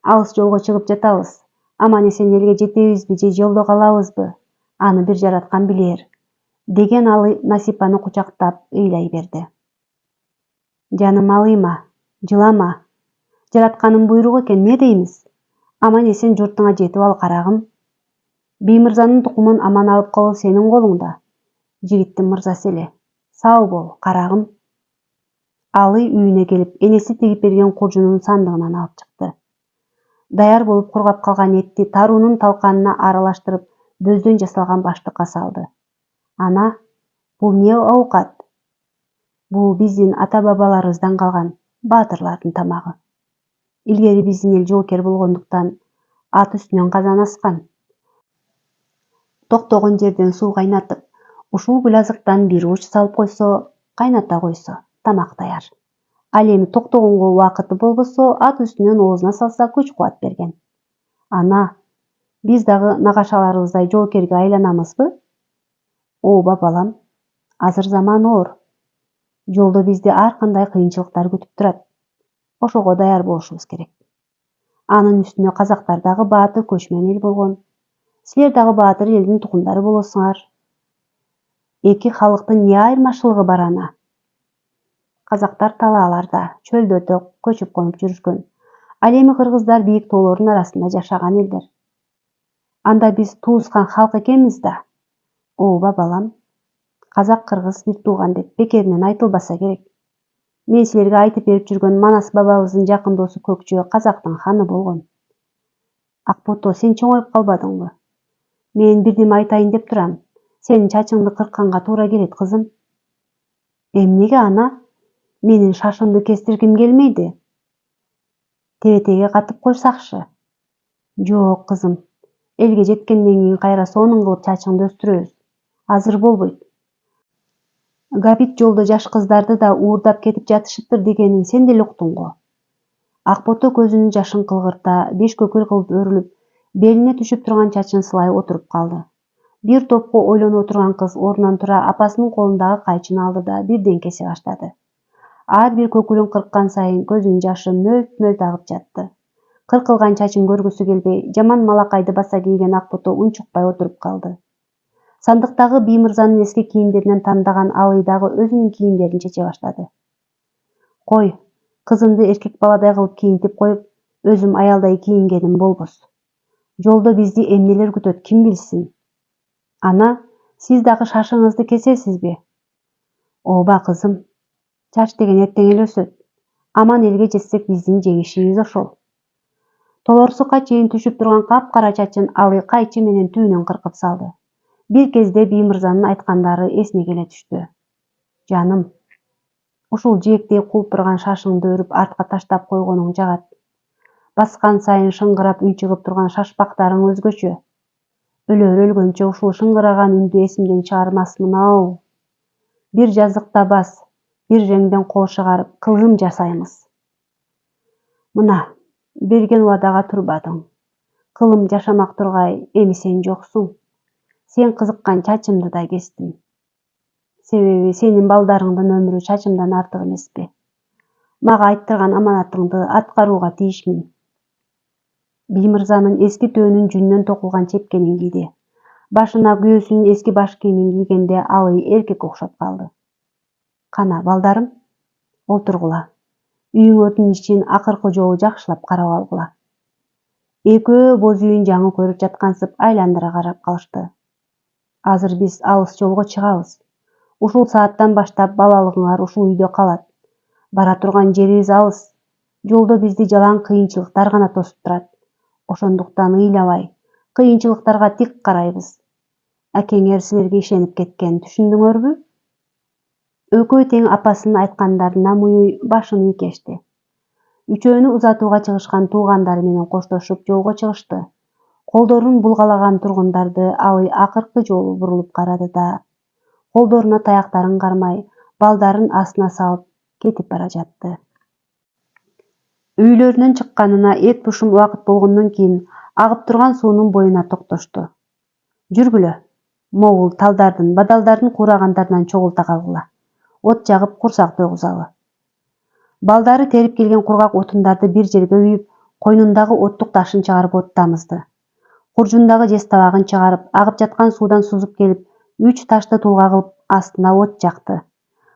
Алыс жолго чыгып жатабыз. Аман-эсен элге жетебизби же жолдо калабызбы? Аны бир жараткан билер. Деген Алы Насипаны кучактап ыйлай берди. Жаным Алыйма, жылама. Жаратканын буйругу экен, не деймиз? Аман-эсен журтуңа жетип ал, карагым. Биймырзанын тукумун аман алып калуу сенин колуңда. Жигиттин мырзасы эле. Сау бол, карагым. Алый үйүнө келип, энеси тигип берген куржунун сандыгынан алып чыкты. Даяр болуп кургап калган этти таруунун талканына аралаштырып, бөздөн жасалган баштыкка салды. Ана, бул не оокат? Бул биздин ата-бабаларыбыздан калган баатырлардын тамагы. Илгери биздин эл жоокер болгондуктан ат үстүнөн казан аскан. Токтогон жерден суу кайнатып, ушул гүлазыктан бир уч салып койсо, кайната койсо, тамак даяр. Ал эми токтогонго убакыты болбосо, ат үстүнөн оозуна салса күч-кубат берген. Ана, биз дагы нагашаларыбыздай жоокерге айланамызбы? Ооба балам, азыр заман оор. Жолдо бизди ар кандай кыйынчылыктар күтүп турат. Ошого даяр болушубуз керек. Анын үстүнө казактар дагы баатыр көчмөн эл болгон. Силер дагы баатыр элдин тукумдары болосуңар. Эки халыктын не айырмачылыгы бар ана? Казактар талааларда, чөлдөрдө көчүп конуп жүрүшкөн. Ал эми кыргыздар бийик тоолордун арасында жашаган элдер. Анда биз туускан халк экенбиз да. Ооба балам. Казак-кыргыз бир тууган деп бекеринен айтылбаса керек. Мен силерге айтып берип жүргөн Манас бабабыздын жакын досу Көкчө казактын ханы болгон. Акбото, сен чоңоюп калбадыңбы? Мен бирдеме айтайын деп турам. Сенин чачыңды кыркканга туура келет, кызым. Эмнеге ана? Менин шашымды кестиргим келмейди. Тебетеге катып койсакчы. Жок, кызым. Элге жеткенден кийин кайра сонун кылып чачыңды өстүрөбүз. Азыр болбойт. Габит жолдо жаш кыздарды да уурдап кетип жатышыптыр дегенин сен деле уктуң го. Акбото көзүнүн жашын кылгырта, беш көкүл кылып өрүлүп, белине түшүп турган чачын сылай отуруп калды. Бир топко ойлоно турган кыз ордунан тура апасынын колундагы кайчын алды да бирден кесе баштады. Ар бир көкүлүн кырккан сайын көзүнүн жашы мөлт-мөлт агып жатты. Кыркылган чачын көргүсү келбей, жаман малакайды баса кийген Акбото унчукпай отуруп калды. Сандыктагы Биймырзанын эски кийимдеринен тандаган Алый дагы өзүнүн кийимдерин чече баштады. Кой, кызымды эркек баладай кылып кийинтип коюп, өзүм аялдай кийингеним болбос. Жолдо бизди эмнелер күтөт, ким билсин? Ана, сиз дагы шашыңызды кесесизби? Ооба, кызым. Чач деген эртең эле өсөт. Аман элге жетсек биздин жеңишибиз ошол. Толорсукка чейин түшүп турган капкара чачын Алый кайчы менен түбүнөн кыркып салды. Бир кезде Биймырзанын айткандары эсине келе түштү. Жаным, ушул жээктей кулпурган шашыңды өрүп артка таштап койгонуң жагат. Баскан сайын шыңгырап үн чыгып турган шашпактарың өзгөчө. Өлөр өлгөнчө ушул шыңгыраган үндү эсимден чыгармасмын-ау. Бир жазыкта бас, бир жеңден кол чыгарып, кылым жасайбыз. Мына, берген убадага турбадың. Кылым жашамак тургай, эми сен жоксуң. Сен кызыккан чачымды да кестим. Себеби сенин балдарыңдын өмүрү чачымдан артык эмеспи. Мага айттырган аманатыңды аткарууга тийишмин. Биймырзанын эски төөнүн жүнүнөн токулган чепкенин кийди. Башына күйөөсүнүн эски баш кийимин кийгенде Алый эркек окшоп калды. Кана, балдарым, олтургула. Үйүңөрдүн ишин акыркы жолу жакшылап карап алгыла. Экөө боз үйүн жаңы көрүп жаткансып айландыра карап калышты. Азыр биз алыс жолго чыгабыз. Ушул сааттан баштап балалыгыңар ушул үйдө калат. Бара турган жерибиз алыс. Жолдо бизди жалаң кыйынчылыктар гана тосуп турат. Ошондуктан ыйлабай, кыйынчылыктарга тик карайбыз. Акеңер силерге ишенип кеткен, түшүндүңөрбү? Экөө тең апасынын айткандарына муюй башын ийкешти. Үчөөнү узатууга чыгышкан туугандары менен коштошуп жолго чыгышты. Колдорун булгалаган тургундарды Алый акыркы жолу бурулуп карады да, колдоруна таяктарын кармай, балдарын астына салып кетип бара жатты. Үйлөрүнөн чыкканына эт бушум убакыт болгондон кийин агып турган суунун боюна токтошту. Жүргүлө, могул талдардын, бадалдардын куурагандарынан чогулта калгыла. От жагып курсак тойгузалы. Балдары терип келген кургак отундарды бир жерге үйүп, койнундагы оттук ташын чыгарып оттамызды. Куржундагы жез табагын чыгарып, агып жаткан суудан сузуп келип, 3 ташты тулга кылып астына от жакты.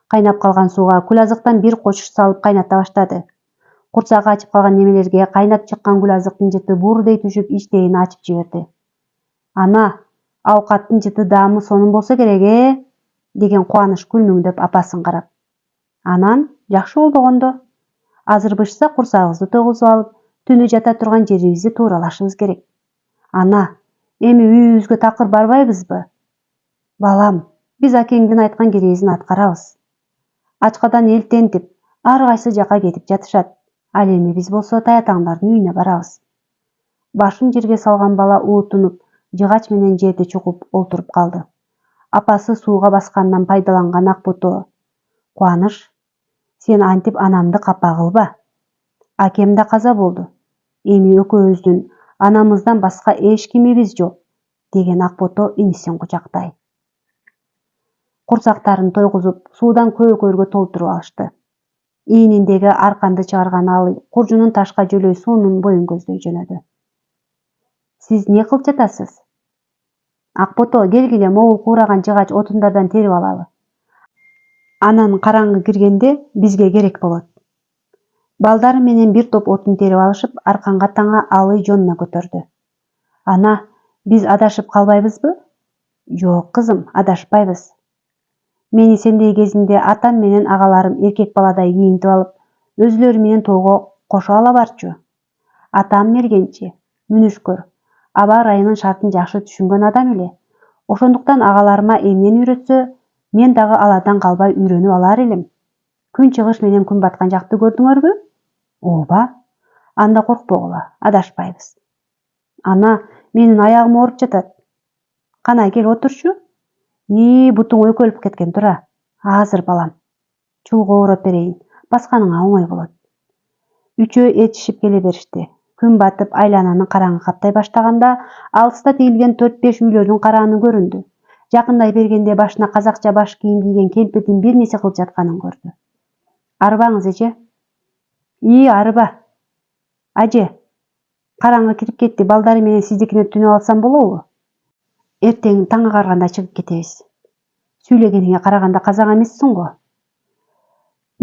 Кайнап калган сууга күл азыктан бир кочуш салып кайната баштады. Курсагы ачып калган немелерге кайнап чыккан күл азыктын жыты буурдей түшүп иштейин ачып жиберди. Ана, аукаттын жыты даамы сонун болсо керек, деген кубаныч күлмүңдөп апасын карап. Анан, жакшы болбогондо. Азыр бышса курсагыбызды тойгузуп алып, түнү жата турган жерибизди тууралашыбыз керек. Ана, эми үйүбүзгө такыр барбайбызбы? Балам, биз акеңдин айткан кирезин аткарабыз. Ачкадан элтентип, ар кайсы жака кетип жатышат. Ал эми биз болсо таятаңдардын үйүнө барабыз. Башын жерге салган бала уутунуп, жыгач менен жерди чукуп олтуруп калды. Апасы сууга баскандан пайдаланган Акбото. Кубаныч, сен антип анамды капа кылба. Акем да каза болду. Эми экөөбүздүн анамыздан башка эч кимибиз жок, деген Акбото инисин кучактай. Курсактарын тойгузуп, суудан көйкөргө толтуруп алышты. Ийниндеги арканды чыгарган Алый куржунун ташка жөлөй суунун боюн көздөй жөнөдү. Сиз не кылып жатасыз? Акбото, келгиле, могул куураган жыгач отундардан терип алалы. Анан караңгы киргенде бизге керек болот. Балдары менен бир топ отун терип алышып, арканга таңа Алый жонуна көтөрдү. Ана, биз адашып калбайбызбы? Жок, кызым, адашпайбыз. Мени сендей кезинде атам менен агаларым эркек баладай кийинтип алып, өзүлөрү менен тоого кошо ала барчу. Атам мергенчи, мүнүшкөр, аба ырайынын шартын жакшы түшүнгөн адам эле. Ошондуктан агаларыма эмнени үйрөтсө, мен дагы алардан калбай үйрөнүп алар элем. Күн чыгыш менен күн баткан жакты көрдүңөрбү? Ооба. Анда коркпогула, адашпайбыз. Ана, менин аягым ооруп жатат. Кана кел отурчу. Бутуң өкөлүп кеткен тура. Азыр балам. Чулго ороп берейин. Басканыңа оңой болот. Үчөө этишип келе беришти. Күн батып, айлананы караңгы каптай баштаганда, алыста тигилген 4-5 үйлөрдүн карааны көрүндү. Жакындай бергенде башына казакча баш кийим кийген кемпирдин бир нерсе кылып жатканын көрдү. Арбаңыз, эже. Арба. Аже, караңгы кирип кетти, балдары менен сиздикине түнөп алсам болобу? Эртең таң агарганда чыгып кетебиз. Сүйлөгениңе караганда казак эмессиң го.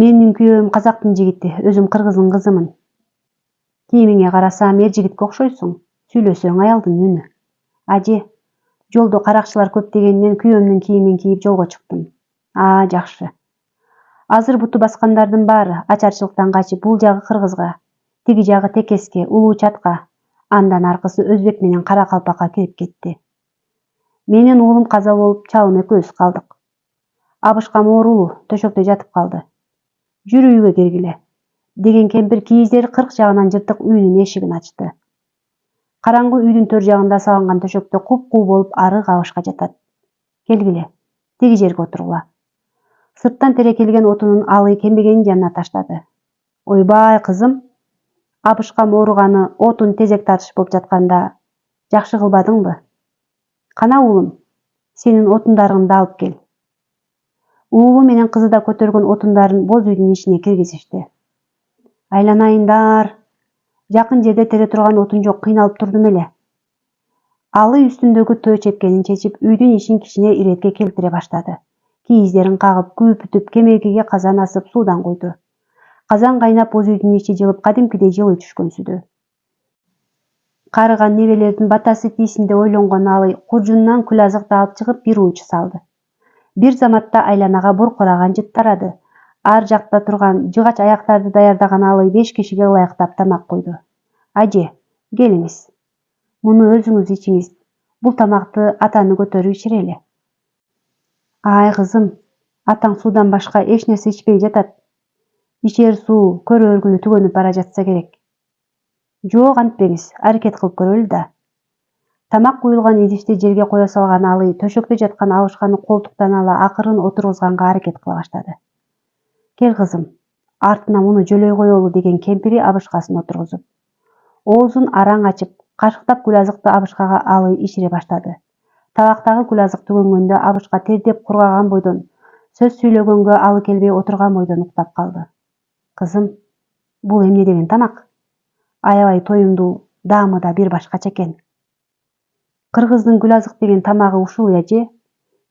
Менин күйөөм казактын жигити, өзүм кыргыздын кызымын. Кийимиңе карасам эр жигитке окшойсуң. Сүйлөсөң аялдын үнү. Аже, жолдо каракчылар көп дегенден күйөөмдүн кийимин кийип жолго чыктым. Жакшы. Азыр буту баскандардын баары ачарчылыктан качып, бул жагы кыргызга, тиги жагы текеске, улуу чатка, андан аркысы өзбек менен Каракалпакка кирип кетти. Менин уулум каза болуп, чалым экөөбүз калдык. Абышкам оорулуу, төшөктө жатып калды. Жүр үйгө киргиле, деген кемпир кийиздери 40 жагынан жыртык үйүнүн эшигин ачты. Караңгы үйдүн төр жагында салынган төшөктө куп-куу болуп арык абышка жатат. Келгиле, тиги жерге отургула. Сырттан терекелген отунун Алый кембегенин жанына таштады. Ойбай, кызым, абышкам ооруганы отун тезек тартыш болуп жатканда жакшы кылбадыңбы? Кана уулум, сенин отундарыңды алып кел. Уулу менен кызы да көтөргөн отундарын боз үйдүн ичине киргизишти. Айланайындар. Жакын жерде тере турган отун жок, кыйналып турдум эле. Алы үстүндөгү төө чепкенин чечип, үйдүн ишин кичине иретке келтире баштады. Кийиздерин кагып, күүпүтүп, кемегиге казан асып, суудан куйду. Казан кайнап, боз үйдүн ичи жылып, кадимкидей жылый түшкөнсүдү. Карыган небелердин батасы тийсин деп ойлонгон Алы куржунунан күл азыкты алып чыгып, бир уучу салды. Бир заматта айланага буркураган жыт тарады. Ар жакта турган жыгач аяктарды даярдаган Алы 5 кишиге ылайыктап тамак куйду. Аже, келиңиз. Муну өзүңүз ичиңиз. Бул тамакты атаны көтөрүп ичирели. Ай кызым, атаң суудан башка эч нерсе ичпей жатат. Ичер суу көрөр күнү түгөнүп бара жатса керек. Жок, антпеңиз, аракет кылып көрөлү да. Тамак куюлган идишти жерге кое салган Алы төшөктө жаткан Абышканы колтуктан ала акырын отургузганга аракет кыла баштады. Кел кызым, артына муну жөлөй коелу деген кемпири Абышкасын отургузуп. Оозун араң ачып, кашыктап күл азыкты Абышкага Алы ичире баштады. Табактагы күл азык түгөнгөндө Абышка тердеп кургаган бойдон, сөз сүйлөгөнгө Алы келбей отурган бойдон уктап калды. Кызым, бул эмне деген тамак? Аябай тоюмдуу, даамы да бир башкача экен. Кыргыздын күл азык деген тамагы ушул эже.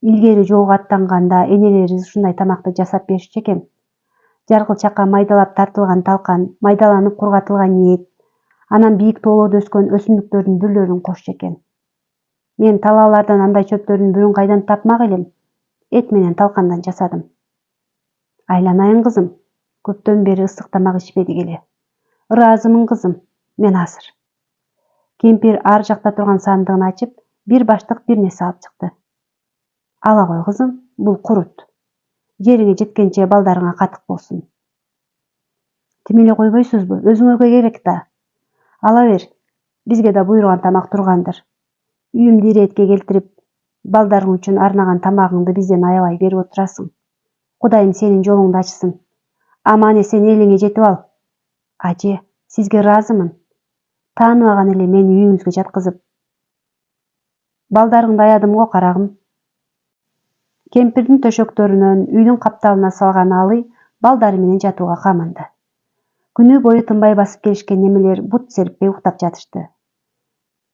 Илгери жолго аттанганда энелерибиз ушундай тамакты жасап беришчү экен. Жаркылчакка майдалап тартылган талкан, майдаланып кургатылган ээт, анан бийик тоолордо өскөн өсүмдүктөрдүн бүрлөрүн кошчу экен. Мен талаалардан андай чөптөрдүн бүрүн кайдан тапмак элем? Эт менен талкандан жасадым. Айланайын кызым, көптөн бери ысык тамак ичпедик эле. Ыраазымын кызым, мен азыр. Кемпир ар жакта турган сандыгын ачып, бир баштык бир нерсе алып чыкты. Ала кой кызым, бул курут. Жериңе жеткенче балдарыңа катык болсун. Тим эле койбойсузбу? Өзүңөргө керек да. Ала бер, бизге да буйруган тамак тургандыр. Үйүмдү иретке келтирип, балдарың үчүн арнаган тамагыңды бизден аябай берип отурасың. Кудайым сенин жолуңду ачсын. Амане сен элиңе жетип ал. Аже, сизге ыраазымын. Тааныбаган эле мени үйүңүзгө жаткызып. Балдарыңды аядым го, карагым. Кемпирдин төшөктөрүнөн үйдүн капталына салган Алы балдары менен жатууга каманды. Күнү бою тынбай басып келишкен немелер бут сериппей уктап жатышты.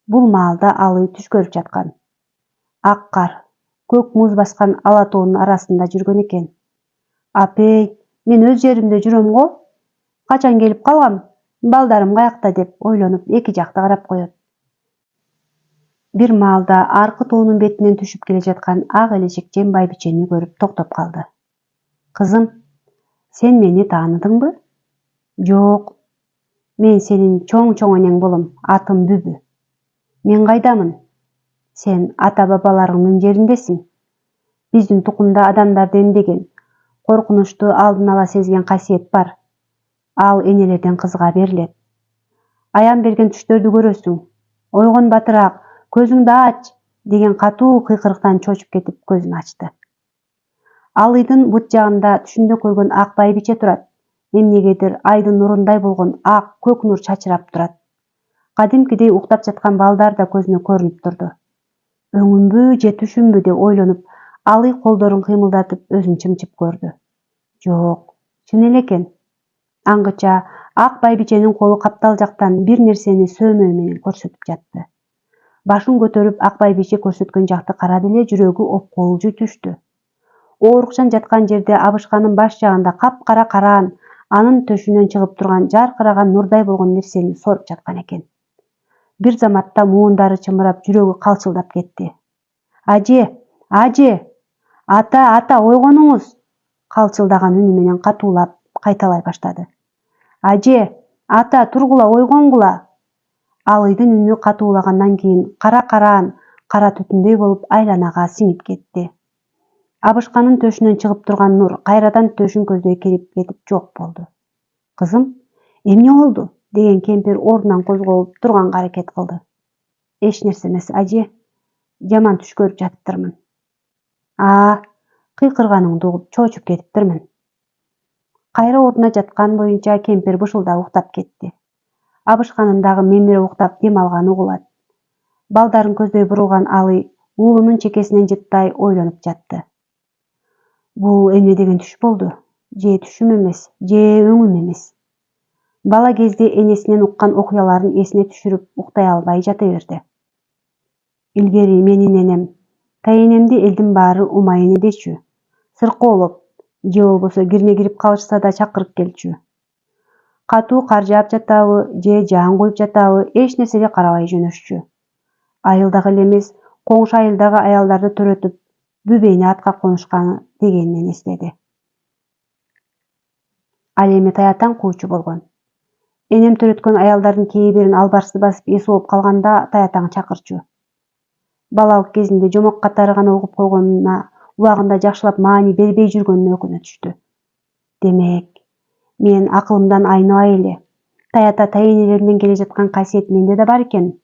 Бул маалда Алы түш көрүп жаткан. Ак кар, көк муз баскан ала тоонун арасында жүргөн экен. Апей, мен өз жеримде жүрөм го. Качан келип калгам? Балдарым каякта деп ойлонуп эки жакты карап коет. Бир маалда аркы тоонун бетинен түшүп келе жаткан ак элечек жем байбичени көрүп токтоп калды. Кызым, сен мени тааныдыңбы? Жок. Мен сенин чоң энең болом, атым Бүбү. Мен кайдамын? Сен ата-бабаларыңдын жериндесиң. Биздин тукумда адамдарды эмдеген, коркунучту алдын ала сезген касиет бар. Ал энелерден кызга берилет. Аян берген түштөрдү көрөсүң. Ойгон батыраак, көзүңдү ач, деген катуу кыйкырыктан чочуп кетип көзүн ачты. Алыйдын бут жагында түшүндө көргөн ак байбиче турат. Эмнегедир айдын нурундай болгон ак, көк нур чачырап турат. Кадимкидей уктап жаткан балдар да көзүнө көрүнүп турду. Өңүмбү же түшүмбү деп ойлонуп, Алы колдорун кыймылдатып өзүн чымчып көрдү. Жок, чын эле экен. Аңгыча ак байбиченин колу каптал жактан бир нерсени сөөмөй менен көрсөтүп жатты. Башын көтөрүп ак байбиче көрсөткөн жакты карады эле жүрөгү опколжу түштү. Оорукчан жаткан жерде Абышканын баш жагында капкара караан, анын төшүнөн чыгып турган жаркыраган нурдай болгон нерсени соруп жаткан экен. Бир заматта муундары чымырап, жүрөгү калчылдап кетти. Аже, аже, ата, ойгонуңуз, калчылдаган үнү менен катуулап кайталай баштады. Аже, ата, тургула, ойгонгула. Алыйдын үнү катуулагандан кийин кара караан, кара түтүндөй болуп айланага сиңип кетти. Абышканын төшүнөн чыгып турган нур кайрадан төшүн көздөй кирип кетип жок болду. Кызым, эмне болду? Деген кемпир ордунан козголуп турганга аракет кылды. Эч нерсе эмес, аже. Жаман түш көрүп жатыптырмын. Кыйкырганыңды угуп чочуп кетиптирмин. Кайра ордуна жаткан боюнча кемпир бышылдап уктап кетти. Абышканын дагы мемире уктап дем алганы угулат. Балдарын көздөй бурулган Алы уулунун чекесинен жыттай ойлонуп жатты. Бул эмне деген түш болду? Же түшүм эмес, же өңүм эмес. Бала кезде энесинен уккан окуяларын эсине түшүрүп уктай албай жата берди. Илгери менин энем, тайенемди элдин баары умайын эдечү, сыркоолоп же болбосо кирине кирип калышса да чакырып келчү. Катуу кар жаап жатабы же жаан куюп жатабы эч нерсеге карабай жөнөшчү. Айыл дагы эле эмес, коңшу айылдагы аялдарды төрөтүп, бүбөйнө атка конушканы дегенинен эстеди. Ал эми таятаң куучу болгон. Энем төрөткөн аялдардын кээ бирин албарсыз басып эс ооп калганда таятаң чакырчу. Балалык кезинде жомок катары гана угуп койгонуна, убагында жакшылап маани бербей жүргөнүнө өкүнө түштү. Демек, мен акылымдан айныбай эле, таята тайенелеримден келе жаткан касиет менде да бар экен.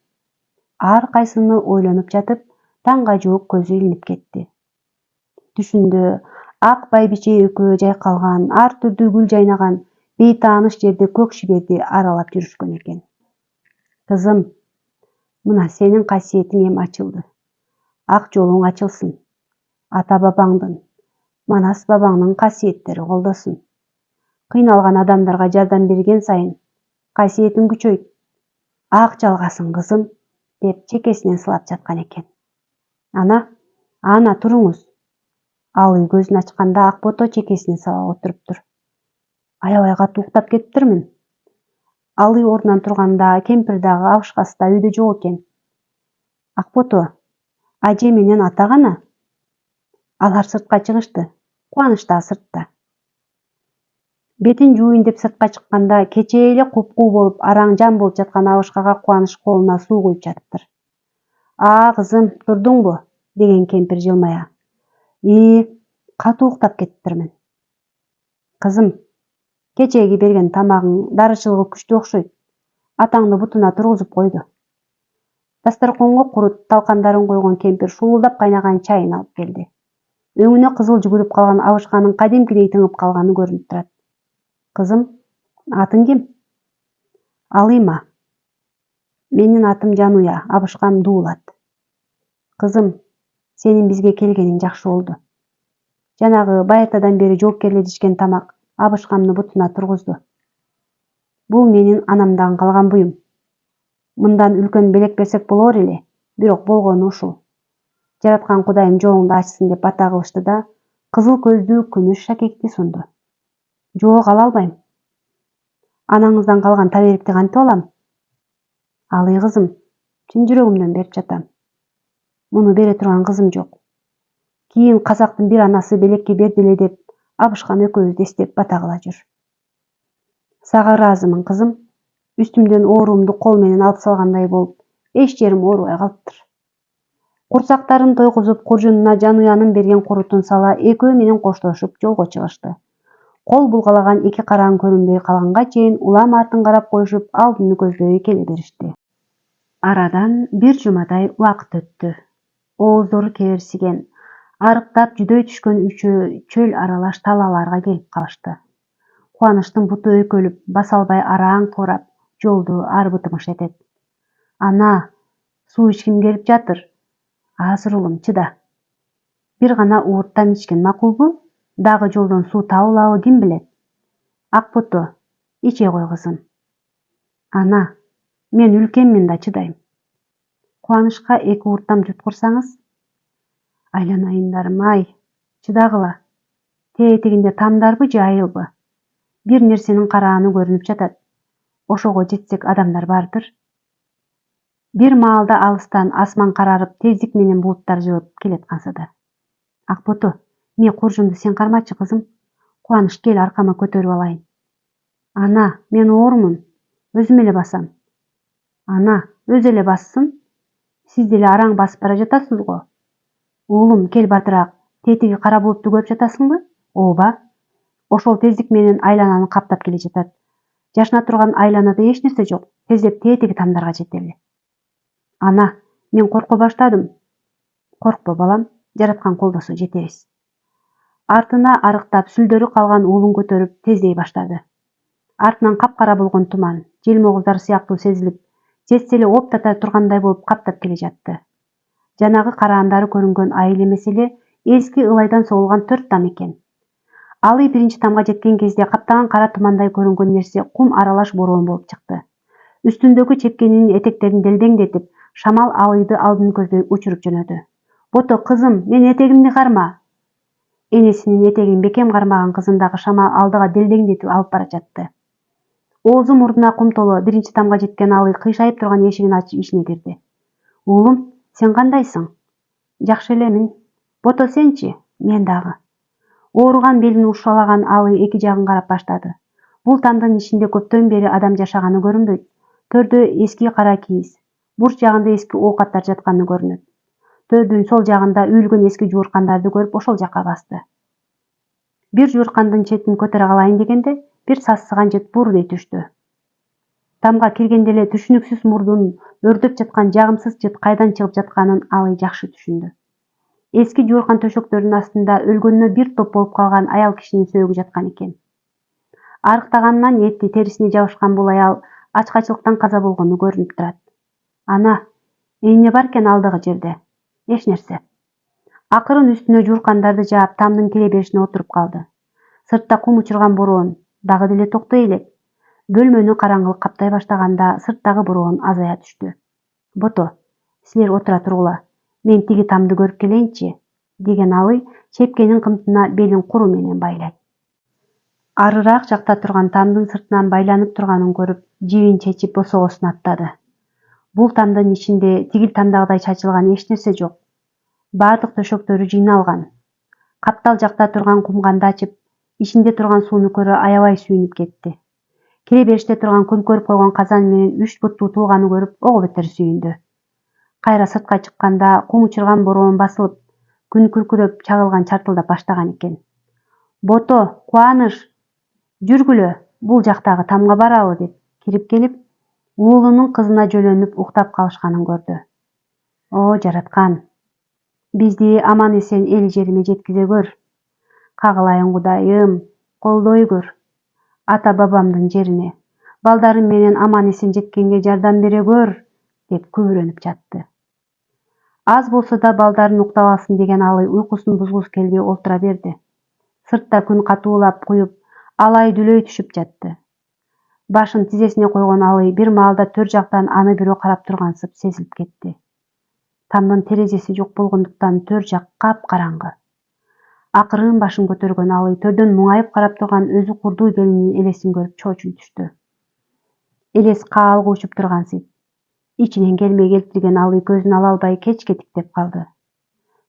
Ар кайсыны ойлонуп жатып, таңга жуук көзү илинип кетти. Түшүндө ак байбиче экөө жайкалган, ар түрдүү гүл жайнаган, бейтааныш жерде көк шиберди аралап жүрүшкөн экен. Кызым, мына сенин касиетиң эми ачылды. Ак жолуң ачылсын. Ата бабаңдын, Манас бабаңдын касиеттери колдосун. Кыйналган адамдарга жардам берген сайын касиетиң күчөйт. Ак жалгасын, кызым, деп чекесинен сылап жаткан экен. Ана туруңуз. Алый көзүн ачканда Акбото чекесинен сабап отуруптур. Аябай катуу уктап кетиптирмин. Алый ордунан турганда кемпир дагы абышкасы да үйдө жок экен. Акбото, аже менен ата гана. Алар сыртка чыгышты. Кубаныч да сыртта. Бетин жууйн деп сыртка чыкканда кечээ эле куп-куу болуп араң жан болуп жаткан абышкага Кубаныч колуна суу куюп жатыптыр. Кызым, турдуңбу? Деген кемпир жылмая. Катуу уктап кетиптирмин. Кызым, кечээги берген тамагың дарычылыгы күчтүү окшойт. Атаңды бутуна тургузуп койду. Дасторконго курут талкандарын койгон кемпир шуулдап кайнаган чайын алып келди. Өңүнө кызыл жүгүрүп калган абышканын кадимкидей тыңып калганы көрүнүп турат. Кызым, атың ким? Алыйма. Менин атым Жануя, абышкам Дуулат. Кызым, сенин бизге келгениң жакшы болду. Жанагы байыртадан бери жоопкерлетишкен тамак абышкамды бутуна тургузду. Бул менин анамдан калган буюм. Мындан үлкөн белек берсек болор эле, бирок болгону ушул. Жараткан Кудайым жолуңду ачсын деп бата кылышты да, кызыл көздүү күмүш шакекти сунду. Жок, ала албайм. Анаңыздан калган таберикти кантип алам? Алый кызым, чын жүрөгүмдөн берип жатам. Муну бере турган кызым жок. Кийин казактын бир анасы белекке берди эле деп, абышкам экөөбүздү эстеп бата кыла жүр. Сага ыраазымын, кызым. Үстүмдөн ооруумду кол менен алып салгандай болуп, эч жерим оорубай калыптыр. Курсактарын тойгузуп, куржунуна Жануянын берген курутун сала, экөө менен коштошуп жолго чыгышты. Кол булгалаган эки караң көрүнбөй калганга чейин улам артын карап коюшуп, алдын көздөй келе беришти. Арадан бир жумадай убакыт өттү. Ооздору кеберсиген, арыктап жүдөй түшкөн үчөө чөл аралаш талааларга келип калышты. Кубанычтын буту өйкөлүп, баса албай араң туурап, жолду арбытымыш этет. Ана, суу ичким келип жатыр. Азыр улум, чыда. Бир гана уурттам ичкен макулбу? Дагы жолдон суу табылабы ким билет? Акбото, иче кой кызым. Ана, мен үлкенмин да чыдайм. Кубанычка эки уурттам жуткурсаңыз? Айланайымдарым-ай, чыдагыла. Тегинде тамдарбы же айылбы? Бир нерсенин карааны көрүнүп жатат. Ошого жетсек адамдар бардыр. Бир маалда алыстан асман карарып, тездик менен булуттар жылып келаткансыды. Акбото, мен куржунду сен кармачы кызым. Кубаныч, кел аркама көтөрүп алайын. Ана, мен оорумун. Өзүм эле басам. Ана, өзү эле бассын. Сиз деле араң басып бара жатасыз го. Уулум, кел батыраак. Тетиги кара булутту көрүп жатасыңбы? Ооба. Ошол тездик менен айлананы каптап келе жатат. Жашына турган айланада эч нерсе жок. Тездеп тетиги тамдарга жетели. Ана, мен корко баштадым. Коркпо балам, жараткан колдосо жетебиз. Артына арыктап сүлдөрү калган уулун көтөрүп тездей баштады. Артынан капкара болгон туман, жел могуздары сыяктуу сезилип, жетсе эле оптата тургандай болуп каптап келе жатты. Жанагы караандары көрүнгөн айыл эмес эле, эски ылайдан соголган 4 там экен. Алый биринчи тамга жеткен кезде каптаган кара тумандай көрүнгөн нерсе кум аралаш бороон болуп чыкты. Үстүндөгү чепкенинин этектерин делдеңдетип, шамал Алыйды алдын көздөй учуруп жөнөдү. Бото, кызым, менин этегимди карма. Энесинин этегин бекем кармаган кызын дагы шамал алдыга делдеңдетип алып бара жатты. Оозу мурдуна кум толо биринчи тамга жеткен Алый кыйшайып турган эшигин ачып ичине кирди. Уулум, сен кандайсың? Жакшы элемин. Бото, сенчи? Мен дагы. Ооруган белин ушалаган Алый эки жагын карап баштады. Бул тамдын ичинде көптөн бери адам жашаганы көрүнбөйт. Төрдө эски кара кийиз, бурч жагында эски оокаттар жатканы көрүнөт. Төрдүн сол жагында үйүлгөн эски жууркандарды көрүп ошол жакка басты. Бир жууркандын четин көтөрө калайын дегенде, бир сассыган жет бурдей түштү. Тамга киргенде эле түшүнүксүз мурдун өрдөп жаткан жагымсыз жет кайдан чыгып жатканын Алый жакшы түшүндү. Эски жууркан төшөктөрдүн астында өлгөнүнө бир топ болуп калган аял кишинин сөөгү жаткан экен. Арыктаганынан эти терисине жабышкан бул аял ачкачылыктан каза болгону көрүнүп турат. Ана, эмне бар экен алдыгы жерде? Эч нерсе. Акырын үстүнө жууркандарды жаап, тамдын кире беришине отуруп калды. Сыртта кум учурган бороон дагы деле токтой элек. Бөлмөнү караңгылык каптай баштаганда сырттагы бороон азая түштү. Бото, силер отура тургула, мен тиги тамды көрүп келейинчи, деген Алый чепкенин кымтына белин куру менен байлайт. Арыраак жакта турган тамдын сыртынан байланып турганын көрүп, жибин чечип босогосун аттады. Бул тамдын ичинде тигил тамдагыдай чачылган эч нерсе жок. Бардык төшөктөрү жыйналган. Каптал жакта турган кумганды ачып, ичинде турган сууну көрө аябай сүйүнүп кетти. Кире бериште турган көмкөрүп койгон казан менен 3 буттуу тулганы көрүп, ого бетер сүйүндү. Кайра сыртка чыкканда кум учурган бороон басылып, күн күркүрөп чагылган чартылдап баштаган экен. Бото, Кубаныч, жүргүлө, бул жактагы тамга баралы деп кирип келип, уулунун кызына жөлөнүп уктап калышканын көрдү. О, жараткан, бизди аман эсен эл жериме жеткизе көр. Кагылайын Кудайым, колдой көр. Ата бабамдын жерине, балдарым менен аман эсен жеткенге жардам бере көр, деп күбүрөнүп жатты. Аз болсо да балдарын уктап алсын деген Алый уйкусун бузгусу келбей олтура берди. Сыртта күн катуулап куюп, алай дүлөй түшүп жатты. Башын тизесине койгон Алый бир маалда төр жактан аны бирөө карап тургансып сезилип кетти. Тамдын терезеси жок болгондуктан төр жак капкараңгы. Акырын башын көтөргөн Алый төрдөн муңайып карап турган өзү курдуу келинин элесин көрүп чоочун түштү. Элес каалга учуп тургансып. Ичинен келмей келтирген Алый көзүн ала албай кечкетиктеп калды.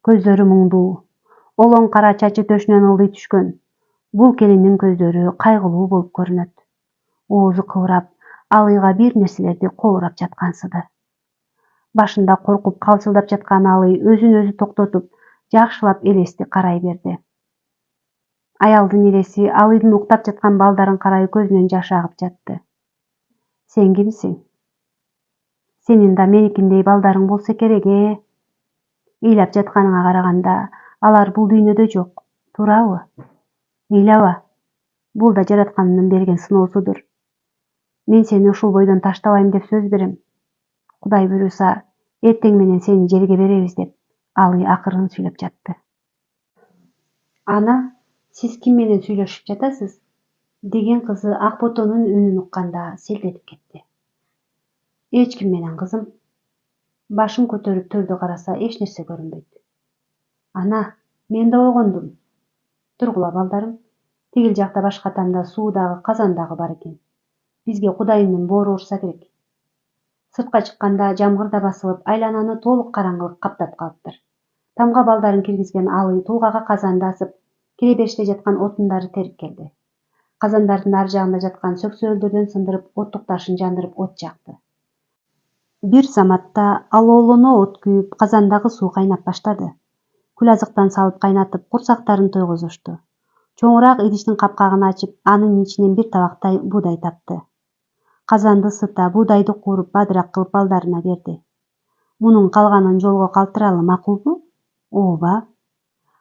Көздөрү муңдуу, олоң кара чачы төшүнөн ылдый түшкөн. Бул келиндин көздөрү кайгылуу болуп көрүнөт. Оозу кыбырап, Алыйга бир нерселерди коорап жаткансыды. Башында коркуп калчылдап жаткан Алый өзүн өзү токтотуп, жакшылап элести карай берди. Аялдын элеси Алыйдын уктап жаткан балдарын карай көзүнөн жаш агып жатты. Сен кимсиң? Сенин да меникиндей балдарың болсо керек, Ыйлап жатканыңа караганда, алар бул дүйнөдө жок, туурабы? Ыйлаба, бул да жараткандын берген сыноосудур. Мен сени ушул бойдон таштабайм деп сөз берем. Кудай буйруса, эртең менен сени жерге беребиз деп Алый акырын сүйлөп жатты. Ана, сиз ким менен сүйлөшүп жатасыз? Деген кызы Ак Ботонун үнүн укканда селт этип кетти. Эч ким менен, кызым. Башын көтөрүп төрдү караса эч нерсе көрүнбөйт. Ана, мен да ойгондум. Тургула балдарым, тигил жакта башка тамда суу дагы казан дагы бар экен. Бизге Кудайымдын боору урса керек. Сыртка чыкканда жамгыр да басылып, айлананы толук караңгылык каптап калыптыр. Тамга балдарын киргизген Алый тулгага казанды асып, кире бериште жаткан отундарды терип келди. Казандардын ар жагында жаткан сөксөрөлдөрдөн сындырып, оттук ташын жандырып от жакты. Бир заматта алоолоно от күйүп, казандагы суу кайнап баштады. Күл азыктан салып кайнатып, курсактарын тойгузушту. Чоңураак идиштин капкагын ачып, анын ичинен бир табактай буудай тапты. Казанды ысыта, буудайды кууруп, бадырак кылып балдарына берди. Мунун калганын жолго калтыралы, макулбу? Ооба.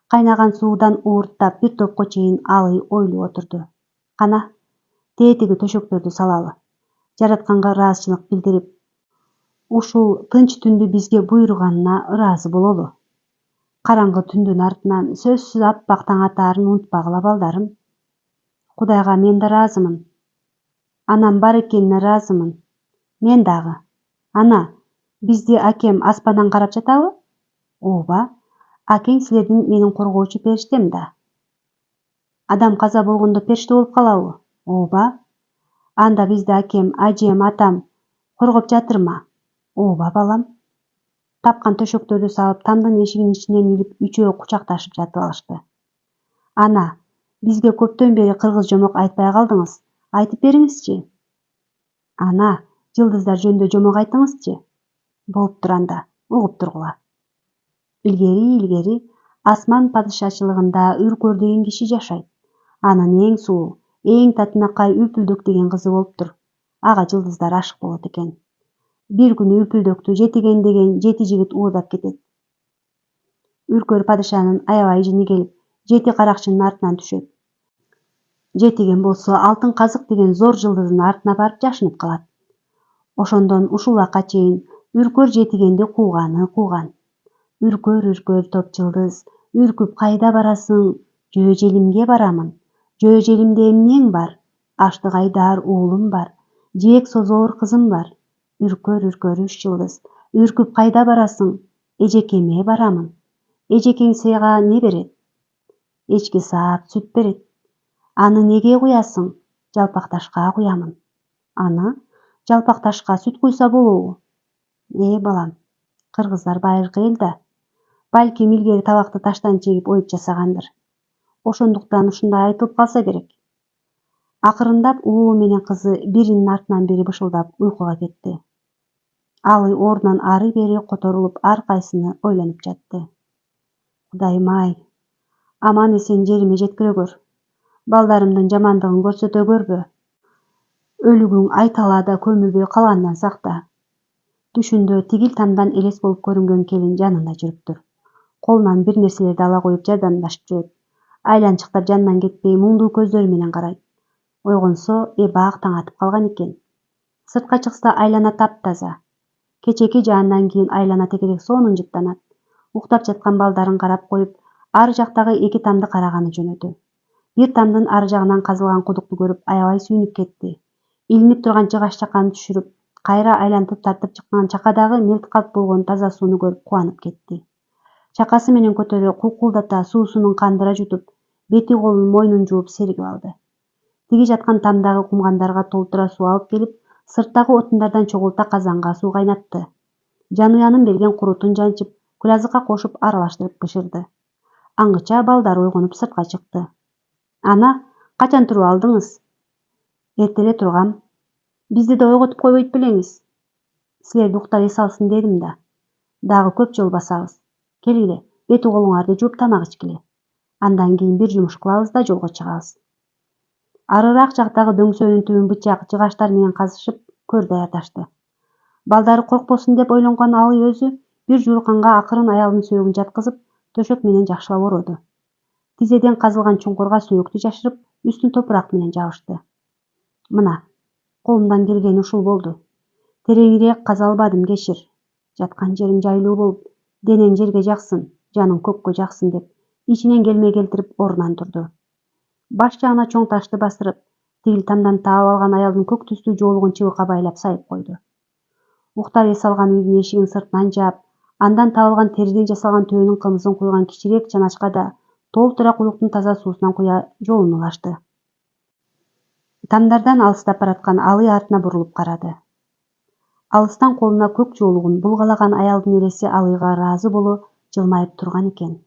Кайнаган суудан уурттап бир топко чейин Алый ойлоп отурду. Кана, тетиги төшөктөрдү салалы. Жаратканга ыраазычылык билдирип, ушул тынч түндү бизге буйруганына ыраазы бололу. Караңгы түндүн артынан сөзсүз аппак таң атаарын унутпагыла балдарым. Кудайга мен да ыраазымын. Анам бар экенине ыраазымын. Мен дагы. Ана, бизди акем аспандан карап жатабы? Ооба. Акең силердин менин коргоочу периштем да. Адам каза болгондо периште болуп калабы? Ооба. Анда бизди акем, ажем, атам коргоп жатырмы? Ооба, балам. Тапкан төшөктөрдү салып, тамдын эшигинин ичинен илип, үчөө кучакташып жатып алышты. Ана, бизге көптөн бери кыргыз жомок айтпай калдыңыз. Айтып бериңизчи. Ана, жылдыздар жөнүндө жомок айтыңызчы. Болуптур анда, угуп тургула. Илгери асман падышачылыгында Үркөр деген киши жашайт. Анын эң сулуу, эң татынакай Үпүлдөк деген кызы болуптур. Ага жылдыздар ашык болот экен. Бир күнү Үпүлдөктү Жетиген деген жети жигит уурдап кетет. Үркөр падышанын аябай жини келип, жети каракчынын артынан түшөт. Жетиген болсо Алтын казык деген зор жылдыздын артына барып жашынып калат. Ошондон ушул убакка чейин Үркөр Жетигенди кууган. Үркөр топ жылдыз, үркүп кайда барасың? Жөө желимге барамын. Жөө желимде эмнең бар? Аштык айдар уулум бар. Жээк созоор кызым бар. Үркөр үч жылдыз, үркүп кайда барасың? Эжекеме барамын. Эжекең сага не берет? Эчки саап сүт берет. Аны неге куясың? Жалпак ташка куямын. Аны жалпак ташка сүт куйса болобу? Балам, кыргыздар байыркы эл да. Балким илгери табакты таштан чегип оюп жасагандыр. Ошондуктан ушундай айтылып калса керек. Акырындап уулу менен кызы биринин артынан бири бышылдап уйкуга кетти. Алы ордунан ары-бери которулуп, ар кайсыны ойлонуп жатты. Кудайым-ай, аман эсен жериме жеткире көр. Балдарымдын жамандыгын көрсөтө көрбө. Өлүгүң айталаада көмүлбөй калгандан сакта. Түшүндө тигил тамдан элес болуп көрүнгөн келин жанында жүрүптүр. Колунан бир нерселерди ала коюп жардамдашып жүрөт. Айланчыктар жанынан кетпей муңдуу көздөрү менен карайт. Ойгонсо эбак таң атып калган экен. Сыртка чыкса айлана таптаза. Кечеки жаандан кийин айлана тегерек сонун жыттанат. Уктап жаткан балдарын карап коюп, ары жактагы эки тамды караганы жөнөдү. Бир тамдын ары жагынан казылган кудукту көрүп аябай сүйүнүп кетти. Илинип турган жыгач чаканы түшүрүп, кайра айлантып тартып чыккан чакадагы мелт калп болгон таза сууну көрүп кубанып кетти. Чакасы менен көтөрө кулкулдата суусунун кандыра жутуп, бети колун мойнун жууп сергип алды. Тиги жаткан тамдагы кумгандарга толтура суу алып келип, сырттагы отундардан чогулта казанга суу кайнатты. Жануянын берген курутун жанчып, кулязыкка кошуп аралаштырып бышырды. Аңгыча балдар ойгонуп сыртка чыкты. Ана, качан туруп алдыңыз? Эрте эле тургам. Бизди да ойготуп койбойт белеңиз. Силерди уктап эс алсын дедим да. Дагы көп жол басабыз. Келгиле, бети колуңарды жууп тамак ичкиле. Андан кийин бир жумуш кылабыз да жолго чыгабыз. Арыраак жактагы дөңсөөнүн түбүн бычак, жыгачтар менен казышып, көр даярдашты. Балдары коркпосун деп ойлонгон Алы өзү бир жуурканга акырын аялдын сөөгүн жаткызып, төшөк менен жакшылап ороду. Тизеден казылган чуңкурга сөөктү жашырып, үстүн топурак менен жабышты. Мына, колумдан келгени ушул болду. Тереңирээк каза албадым, кечир. Жаткан жериң жайлуу болуп, денең жерге жаксын, жаның көккө жаксын деп, ичинен келмей келтирип ордунан турду. Баш жагына чоң ташты басырып, тигил тамдан таап алган аялдын көк түстүү жоолугун чыбыкка байлап сайып койду. Уктап эс алган үйдүн эшигин сыртынан жаап, андан табылган териден жасалган төөнүн кымызын куйган кичирээк чаначкада толтура куюктун таза суусунан куя жолун улашты. Тамдардан алыстап бараткан Алы артына бурулуп карады. Алыстан колуна көк жоолугун булгалаган аялдын элеси Алыга ыраазы боло жылмайып турган экен.